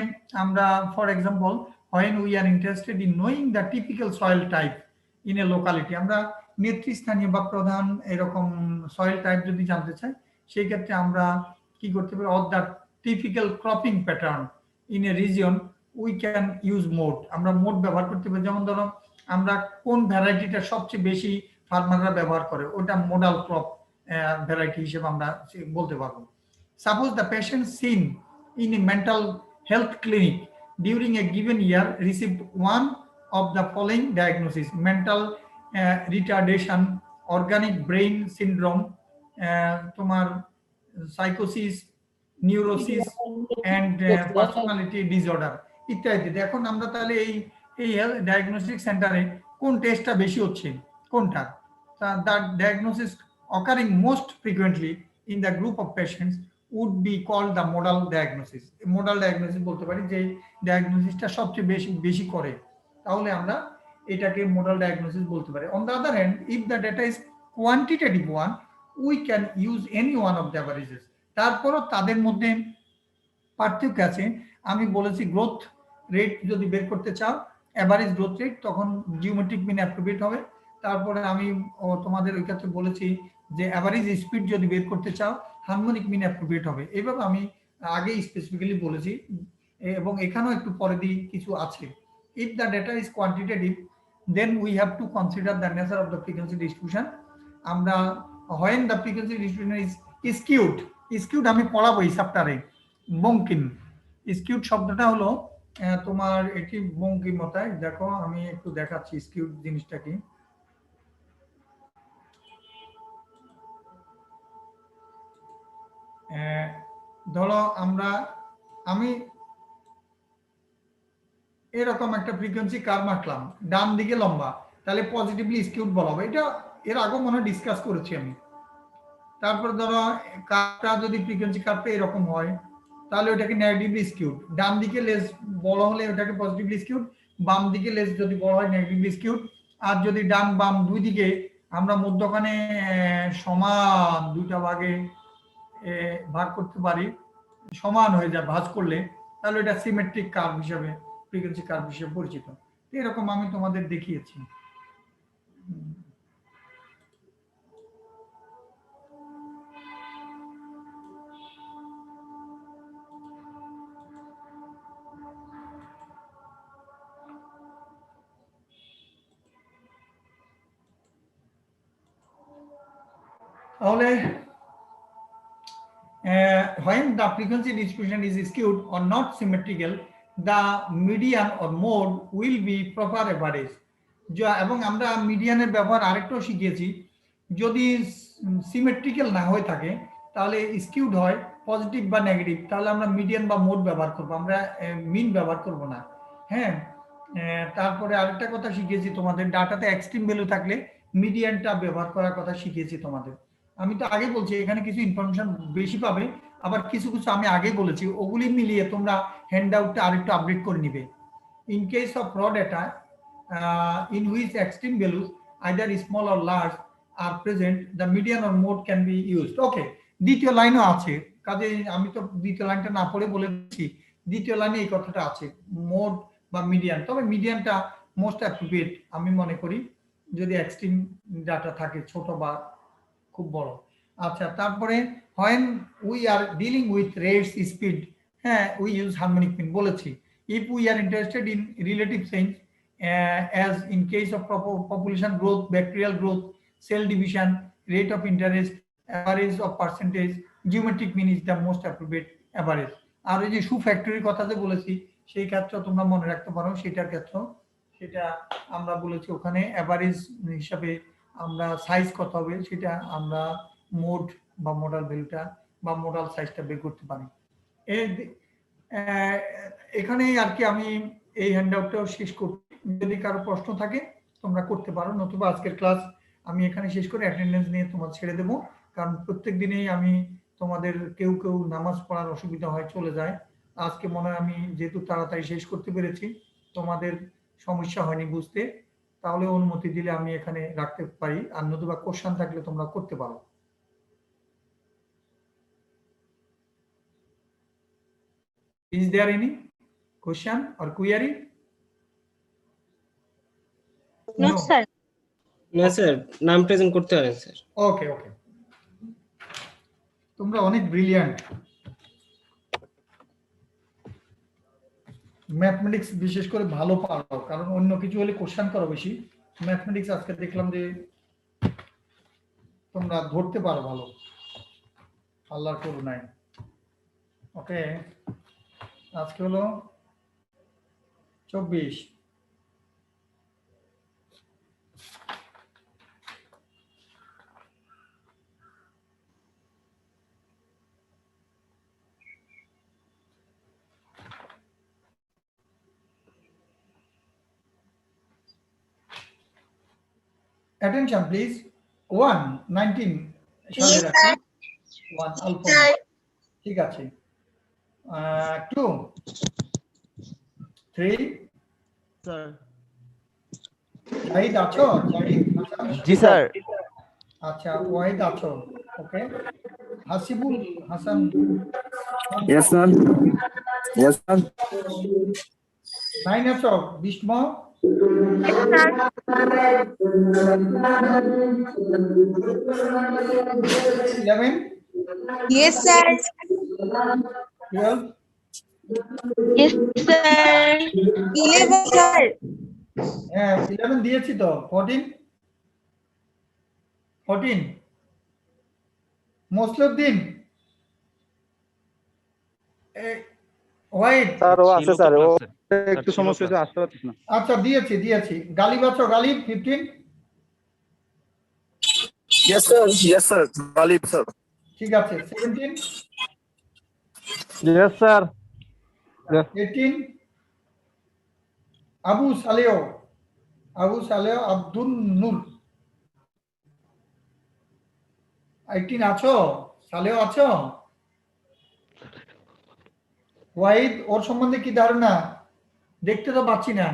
আমরা for example when we are interested in knowing the typical soil type in a locality, আমরা নেতৃস্থানীয় বা প্রধান এরকম সয়েল টাইপ যদি জানতে চাই, সেই ক্ষেত্রে আমরা কি করতে পারি, or the typical cropping pattern in a region we can use mode, আমরা মোড ব্যবহার করতে পারি। যেমন ধরো আমরা কোন ভ্যারাইটিটা সবচেয়ে বেশি ফার্মাররা ব্যবহার করে, ওটা মোডাল ক্রপ ভ্যারাইটি হিসেবে আমরা বলতে পারবো। Suppose the patient seen in a mental health clinic during a given year received one of the following diagnoses: mental retardation, organic brain syndrome, তোমার psychosis, neurosis and personality disorder ইত্যাদি। এখন আমরা তাহলে এই ডায়াগনস্টিক সেন্টারে কোন টেস্টটা বেশি হচ্ছে, কোনটা, the diagnosis occurring most frequently in the group of patients would be called the modal diagnosis. modal diagnosis বলতে পারি যে ডায়াগনোসিসটা সবচেয়ে বেশি করে, তাহলে আমরা এটাকে modal diagnosis বলতে পারি। on the other hand, if the data is quantitative one, we can use any one of the averages. তারপরও তাদের মধ্যে পার্থক্য আছে। আমি বলেছি গ্রোথ রেট যদি বের করতে চাও, এভারেজ গ্রোথ রেট, তখন জিওমেট্রিক মিন অ্যাপ্রোপ্রিয়েট হবে। তারপরে আমি তোমাদের ওই ক্ষেত্রে বলেছি যে এভারেজ স্পিড যদি বের করতে চাও, হারমোনিক মিন অ্যাপ্রোপ্রিয়েট হবে। এইভাবে আমি আগেই স্পেসিফিক্যালি বলেছি, এবং এখানেও একটু পরে দিয়ে কিছু আছে। If the data is quantitative, then we have to consider the nature of the frequency distribution. আমরা when the frequency distribution is skewed আমি পড়াবো এই চ্যাপ্টারে। বঙ্কিম স্কিউড শব্দটা হলো তোমার এটি বঙ্কিমতায়, দেখো আমি একটু দেখাচ্ছি স্কিউড জিনিসটা কি। ধরো আমি এরকম একটা ফ্রিকোয়েন্সি কার্ভ আঁকলাম, ডান দিকে লম্বা, তাহলে পজিটিভলি স্কিউড বলা হবে। এটা এর আগে মনে হয় ডিসকাস করেছি আমি। তারপরে ধরো কার্ভটা যদি ফ্রিকোয়েন্সি কার্ভটা এরকম হয়, তাহলে ওটাকে নেগেটিভলি স্কিউড। ডান দিকে লেস বড় হলে ওটাকে পজিটিভলি স্কিউড, বাম দিকে লেস যদি বড় হয় নেগেটিভলি স্কিউড। আর যদি ডান বাম দুই দিকে আমরা মধ্যখানে সমান দুইটা ভাগে ভাগ করতে পারি, সমান হয়ে যায় ভাঁজ করলে, তাহলে এটা সিমেট্রিক কার্ভ হিসেবে, ফ্রিকোয়েন্সি কার্ভ হিসেবে পরিচিত। এরকম আমি তোমাদের দেখিয়েছি। তাহলে when the frequency distribution is skewed or not symmetrical, the median or mode will be proper average. এবং আমরা মিডিয়ানের ব্যবহার আরেকটাও শিখিয়েছি, যদি সিমেট্রিক্যাল না হয়ে থাকে তাহলে স্কিউড হয় পজিটিভ বা নেগেটিভ, তাহলে আমরা মিডিয়ান বা মোড ব্যবহার করব, আমরা মিন ব্যবহার করব না। হ্যাঁ, তারপরে আরেকটা কথা শিখিয়েছি তোমাদের, ডাটাতে এক্সট্রিম ভ্যালু থাকলে মিডিয়ানটা ব্যবহার করার কথা শিখিয়েছি তোমাদের। আমি তো আগে বলছি এখানে কিছু ইনফরমেশন বেশি পাবে, আবার কিছু কিছু আমি আগে বলেছি, ওগুলি মিলিয়ে তোমরা হ্যান্ড আউটটা আরেকটু আপডেট করে নিবে। ইন কেস অফ র data in which extreme values either small or large are present, the median or mode can be used. Okay, দ্বিতীয় লাইনও আছে, কাজে আমি তো দ্বিতীয় লাইনটা না পড়ে বলেছি, দ্বিতীয় লাইনে এই কথাটা আছে মোড বা মিডিয়ান, তবে মিডিয়ানটা মোস্ট অ্যাপ্রোপ্রিয়েট আমি মনে করি, যদি এক্সট্রিম ডাটা থাকে ছোট বা খুব বড়। আচ্ছা, তারপরে when we are dealing with rates speed, হ্যাঁ we use harmonic mean বলেছি। if we are interested in relative change as in case of population growth, bacterial growth, cell division, rate of interest, average of percentage, geometric mean is the most appropriate average। আর এই যে সু ফ্যাক্টরির কথা যে বলেছি সেই ক্ষেত্রে তোমরা মনে রাখতে পারো, সেটার ক্ষেত্রে সেটা আমরা বলেছি ওখানে অ্যাভারেজ হিসাবে আমরা সাইজ কত হবে সেটা আমরা মোড বা মোডাল ভ্যালুটা বা মোডাল সাইজটা বের করতে পারি। এখানে আর কি আমি এই হ্যান্ডআউটটাও শেষ করছি, যদি কারো প্রশ্ন থাকে তোমরা করতে পারো, নতুবা আজকের ক্লাস আমি এখানে শেষ করে অ্যাটেন্ডেন্স নিয়ে তোমার ছেড়ে দেবো, কারণ প্রত্যেক দিনেই আমি তোমাদের কেউ কেউ নামাজ পড়ার অসুবিধা হয় চলে যায়, আজকে মনে হয় আমি যেহেতু তাড়াতাড়ি শেষ করতে পেরেছি তোমাদের সমস্যা হয়নি বুঝতে, তাহলে অনুমতি দিলে আমি এখানে রাখতে পারি, আর নতুবা কোশ্চেন থাকলে তোমরা করতে পারো। Is there any question or query? No, sir. না স্যার, নাম প্রেজেন্ট করতে পারেন স্যার। ওকে ওকে, তোমরা অনেক ব্রিলিয়ান্ট। ম্যাথমেটিক্স বিশেষ করে ভালো পারো, কারণ অন্য কিছু হলে কোশ্চেন করো বেশি, ম্যাথমেটিক্স আজকে দেখলাম যে তোমরা ধরতে পারো ভালো, আল্লাহর করুণায়। ওকে, আজকে হলো 24। Attention please. 1 19 সামনে রাখি, 1 অল্প, ঠিক আছে। 2 3 স্যার। জাহিদ আছো? জাহিদ জি স্যার। আচ্ছা, ওয়াহিদ আছো? ওকে, Hasibul Hasan? Yes, sir. Yes, sir. 9 আছো? বিষ্ম? Eleven? Yes, sir. 12? Yes, sir. 11, sir. হ্যাঁ 11 দিয়েছি তো। 14? 14? মসলুদ্দিন? ওয়াহিদ? স্যার ও আছে স্যার, ও একটু সমস্যা হচ্ছে, আসতে পারছিস না। আচ্ছা দিয়েছি। গালিব আছো? Ghalib 15? Yes, sir. Yes, sir. Galib, sir. ঠিক আছে। 17? Yes sir. 18? আবু সালেহ আব্দুল নূর 18 আছো? সালেহ আছো? ওয়াহিদ, ওর সম্বন্ধে কি ধারণা? দেখতে তো পাচ্ছি না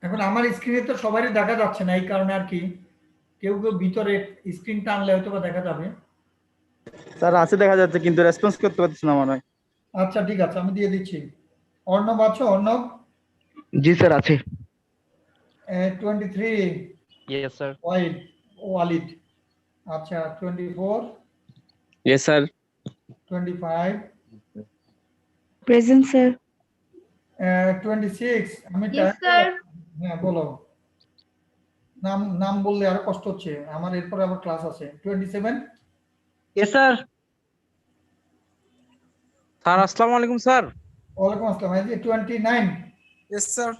এখন, আমার স্ক্রিনে তো সবারই দেখা যাচ্ছে না, এই কারণে আর কি কেউ ভিতরে স্ক্রিন টানলে হয়তো বা দেখা যাবে। স্যার আছে, দেখা যাচ্ছে, কিন্তু রেসপন্স করতে পারছিস না মনে হয়। আচ্ছা ঠিক আছে, আমি দিয়ে দিচ্ছি। অর্ণব আছো? অর্ণব? জি স্যার আছে। 23? Yes sir. ওয়ালিদ। আচ্ছা 24? Yes sir. 25? Present, sir. 26? আমি Yes, sir. হ্যাঁ বলো, নাম বললে আরো কষ্ট হচ্ছে আমার, এরপরে আবার ক্লাস আছে। 27? Yes sir. স্যার আসসালামু আলাইকুম স্যার। ওয়ালাইকুম আসসালাম। 29? Yes, sir.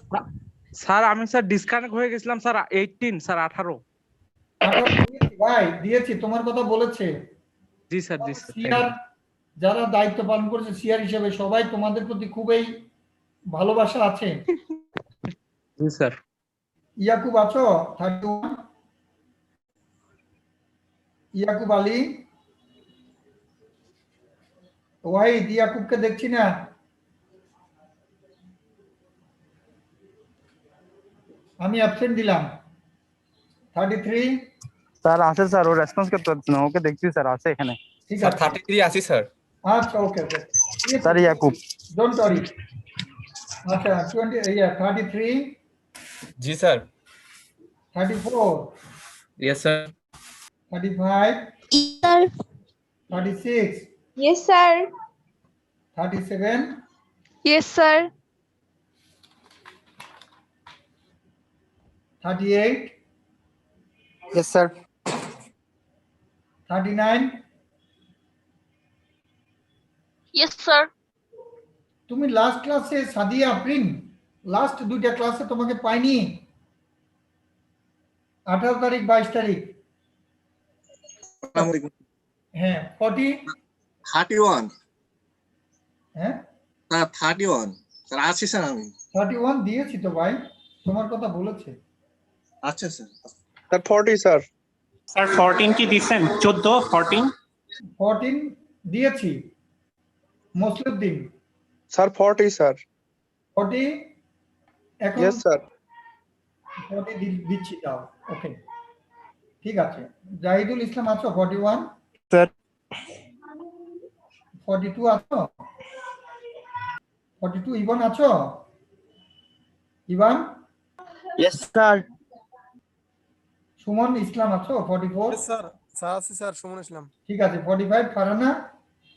স্যার আমি স্যার ডিসকানেক্ট হয়ে গেছিলাম স্যার। 18 স্যার 18। ভাই দিয়েছি, তোমার কথা বলেছে। জি স্যার জি স্যার। সিআর যারা দায়িত্ব পালন করেছে সিআর হিসেবে, সবাই তোমাদের প্রতি খুবই ভালোবাসা আছে। জি স্যার। ইয়াকুব আছো? 31? ইয়াকুব আলী? ওয়াহিদ, ইয়াকুবকে দেখছি না। আমি অ্যাবসেন্ট দিলাম 33 স্যার আছে স্যার, ও রেসপন্স করতে পারছে না, ওকে দেখছি স্যার আছে এখানে। ঠিক স্যার আছে 33 আছি স্যার। আচ্ছা okay okay sir Yakub. Don't worry আচ্ছা 33 জি sir. 34 yes sir. 35 Sir. 36 Yes, sir. 37 Yes, sir. 38 Yes, sir. 39 Yes, sir. তুমি লাস্ট ক্লাসে সাদিয়া আফরিন লাস্ট দুইটা ক্লাসে তোমাকে পাইনি 18 তারিখ 22 তারিখ হ্যাঁ 40 31 হ্যাঁ স্যার 31 স্যার আছি স্যার আমি 31 দিয়েছি তো ভাই তোমার কথা বলেছে আচ্ছা স্যার Sir, 40, sir. স্যার 14 কি দিছেন 14 14 14 দিয়েছি মসলিউদ্দিন Sir, 40, sir. 40 এখন Yes, sir. 40 দিচ্ছি দাও ওকে ঠিক আছে জাহিদুল ইসলাম আছো 41 স্যার 42 আছো 42 ইভান আছো ইভান ইয়েস স্যার। সুমন ইসলাম আছো 44 Sir, sir, আছি স্যার সুমন ইসলাম। ঠিক আছে 45 ফারানা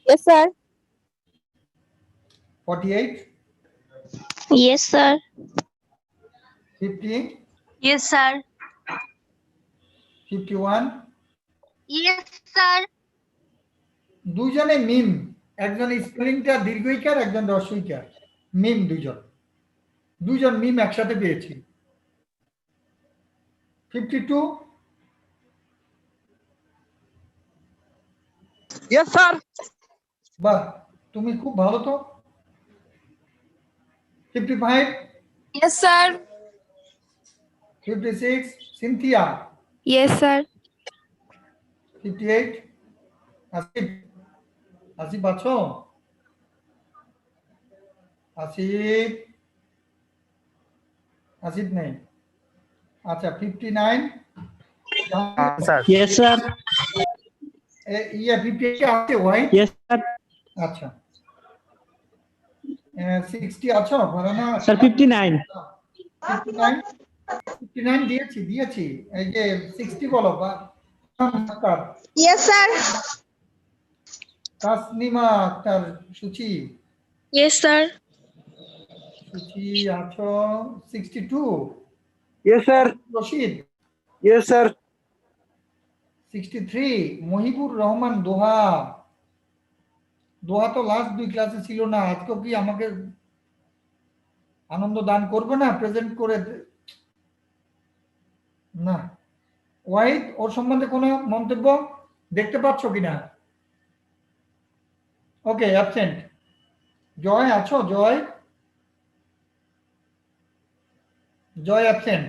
Yes, sir. 48 Yes, sir. 50 Yes, sir. 51 Yes, sir. দুইজনে মিম একজন স্পেলিংটা দীর্ঘইকার একজন হ্রস্বইকার মিম দুইজন মিম একসাথে পেয়েছি 52 ইয়েস স্যার। বাহ তুমি খুব ভালো তো 55 Yes, sir. 56 Cynthia Yes, sir. 58 Asif Asif আছো আসিফ আসিফ নেই আচ্ছা 59 স্যার ইয়েস স্যার। ইয়া 58 আছে ওয়াই ইয়েস স্যার। আচ্ছা 60 আছো ফারানা স্যার 59 59 দিয়েছি এই যে 60 বলো বা Yes, sir. তাসনিমা আক্তার সুচি Yes, sir. সুচি আছো 62 yes sir. Rashid yes sir. 63 Mohibur Rahman Doha তো লাস্ট দুই ক্লাসে ছিল না আজকে কি আমাকে আনন্দ দান করবে না প্রেজেন্ট করে না ওয়াহিদ ওর সম্বন্ধে কোনো মন্তব্য দেখতে পাচ্ছ কিনা ওকে অ্যাবসেন্ট জয় আছো জয় অ্যাবসেন্ট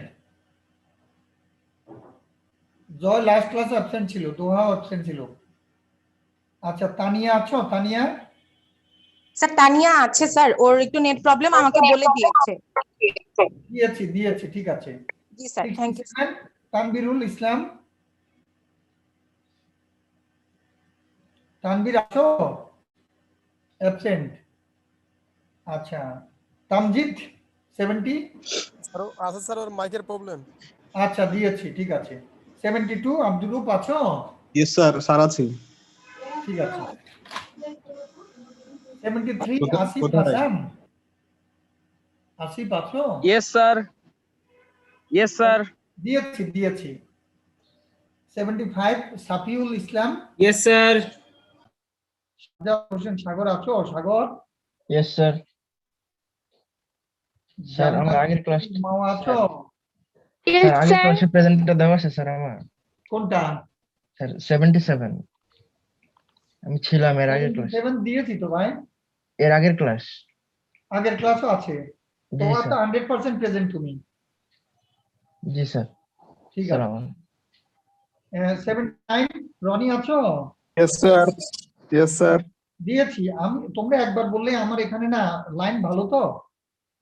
জয় লাস্ট ক্লাসে অ্যাবসেন্ট ছিল দোহা অ্যাবসেন্ট ছিল আচ্ছা তানিয়া আছো তানিয়া স্যার তানিয়া আছে স্যার, ওর একটু নেট প্রবলেম, আমাকে বলে দিয়েছে। দিয়েছি ঠিক আছে জি স্যার, থ্যাংক ইউ। তানবিরুল ইসলাম তানবির আছো অ্যাবসেন্ট আচ্ছা তামজিদ 70 স্যার আছে স্যার ওর মাইকের প্রবলেম। আচ্ছা দিয়েছি ঠিক আছে 72 আব্দুল রূপ আছো ইয়েস স্যার, স্যার আছি। ঠিক আছে 73 আসিফ কোথায়? হাসান আসিফ আছো ইয়েস স্যার। Yes sir. দিয়েছি 75 সাফিউল ইসলাম ইয়েস স্যার। সাজাদ হোসেন সাগর আছো সাগর ইয়েস স্যার। স্যার আমার জান্নাত আগের ক্লাস মাওয়া আছো Yes, আগের sir. ক্লাসে প্রেজেন্টটা দেওয়া আছে স্যার আমার কোনটা স্যার 77 আমি ছিলাম এর আগের ক্লাস 7 দিয়েছি তো ভাই এর আগের ক্লাস আগের ক্লাসও আছে জি তোমার তো স্যার 100% প্রেজেন্ট তুমি জি স্যার ঠিক স্যার আছে আমার 79 রনি আছো ইয়েস স্যার। Yes sir. দিয়েছি আমি তোমরা একবার বললে আমার এখানে না লাইন ভালো তো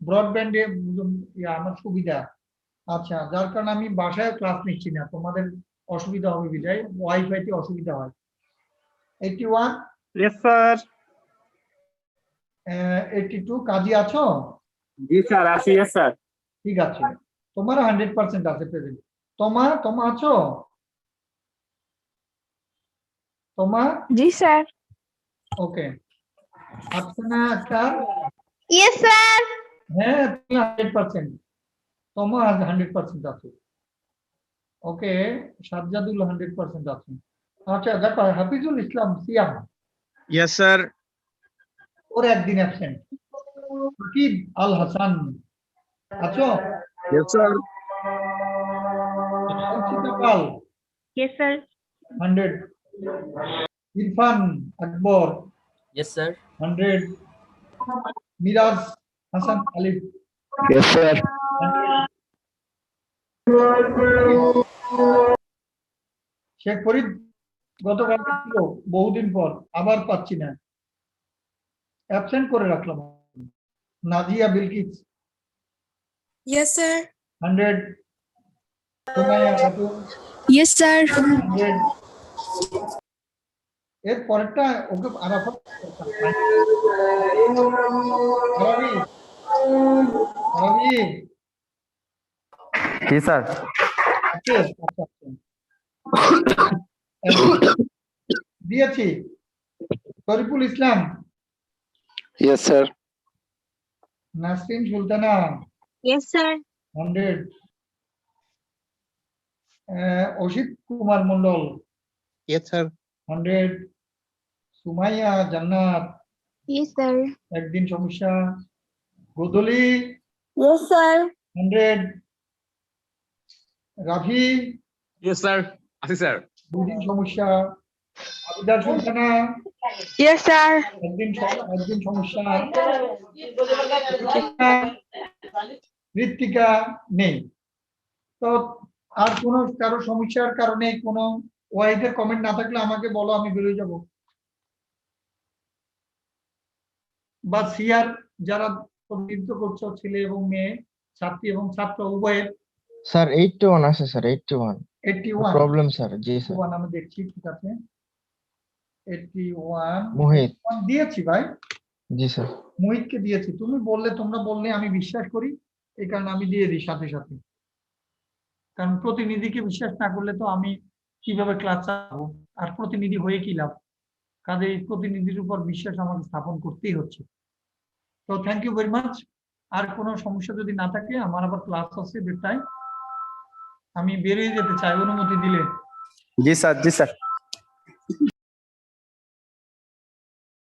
ব্রডব্যান্ডে আমার সুবিধা আচ্ছা, যার কারণে আমি বাসায় ক্লাস নিচ্ছি না, তোমাদের অসুবিধা হবে বিধায়, ওয়াইফাই তে অসুবিধা হয়। 81, ইয়েস স্যার 82 কাজী আছো? জি স্যার আছি ইয়েস স্যার ঠিক আছে, তোমার 100% আছে প্রেজেন্ট। তোমা আছো? তোমা? জি sir. Okay. Afsana Akter? Yes sir. হ্যাঁ, তুমি 100%। তোমা 100% আছে। ওকে, সাজ্জাদুল 100% আছে। আচ্ছা দেখো, হাফিজুল ইসলাম সিয়াম, ইয়েস স্যার ওর একদিন অ্যাবসেন্ট। সাকিব আল হাসান আছো? ইয়েস স্যার সংসিতা পাল ইয়েস স্যার। 100, ইরফান আকবর ইয়েস স্যার 100, মিরাজ হাসান আলিফ ইয়েস স্যার 100, শেখ ফরিদ গতকাল ছিল, বহুদিন পর আবার পাচ্ছি না, অ্যাবসেন্ট করে রাখলাম। Nazia Bilkis yes sir 100, Sumaiya Khatun yes sir 100, এর পরেরটা ওকে আরাফাত আরবি আরবি জি স্যার। আছে? আচ্ছা, আচ্ছা। দিয়েছি। Shariful Islam, yes sir Nasrin Sultana yes sir. 100, Asit Kumar Mondal yes sir 100, Sumaiya Jannat yes sir. একদিন সমস্যা, Godli yes sir. 100, Rafi yes sir আছি স্যার দুদিন সমস্যা, আবিদার সুলতানা ইয়েস স্যার। একদিন সমস্যা, ঋত্বিকা নেই। তো আর কোনো কারো সমস্যার কারণে কোনো ওয়াইদের কমেন্ট না থাকলে আমাকে বলো, আমি বেরোয় যাব। বা সিআর যারা প্রতিনিধিত্ব করছো, ছেলে এবং মেয়ে, ছাত্রী এবং ছাত্র উভয়ের স্যার 81 আছে স্যার 81 81, প্রবলেম স্যার। জি স্যার। 81 আমি দেখছি, ঠিক আছে 81 মোহিত। দিয়েছি ভাই, জি স্যার। মোহিতকে দিয়েছি। তোমরা বললে আমি বিশ্বাস করি, এই কারণে আমি দিয়ে দিই সাথে সাথে। কারণ প্রতিনিধিকে বিশ্বাস না করলে তো আমি কিভাবে ক্লাস চালাবো, আর প্রতিনিধি হয়ে কি লাভ? কাজে এই প্রতিনিধির উপর বিশ্বাস আমাকে স্থাপন করতেই হচ্ছে। তো থ্যাংক ইউ ভেরি মাচ। আর কোনো সমস্যা যদি না থাকে, আমার আবার ক্লাস আছে 1:30টায়, আমি বেরিয়ে যেতে চাই, অনুমতি দিলে। জি স্যার জি স্যার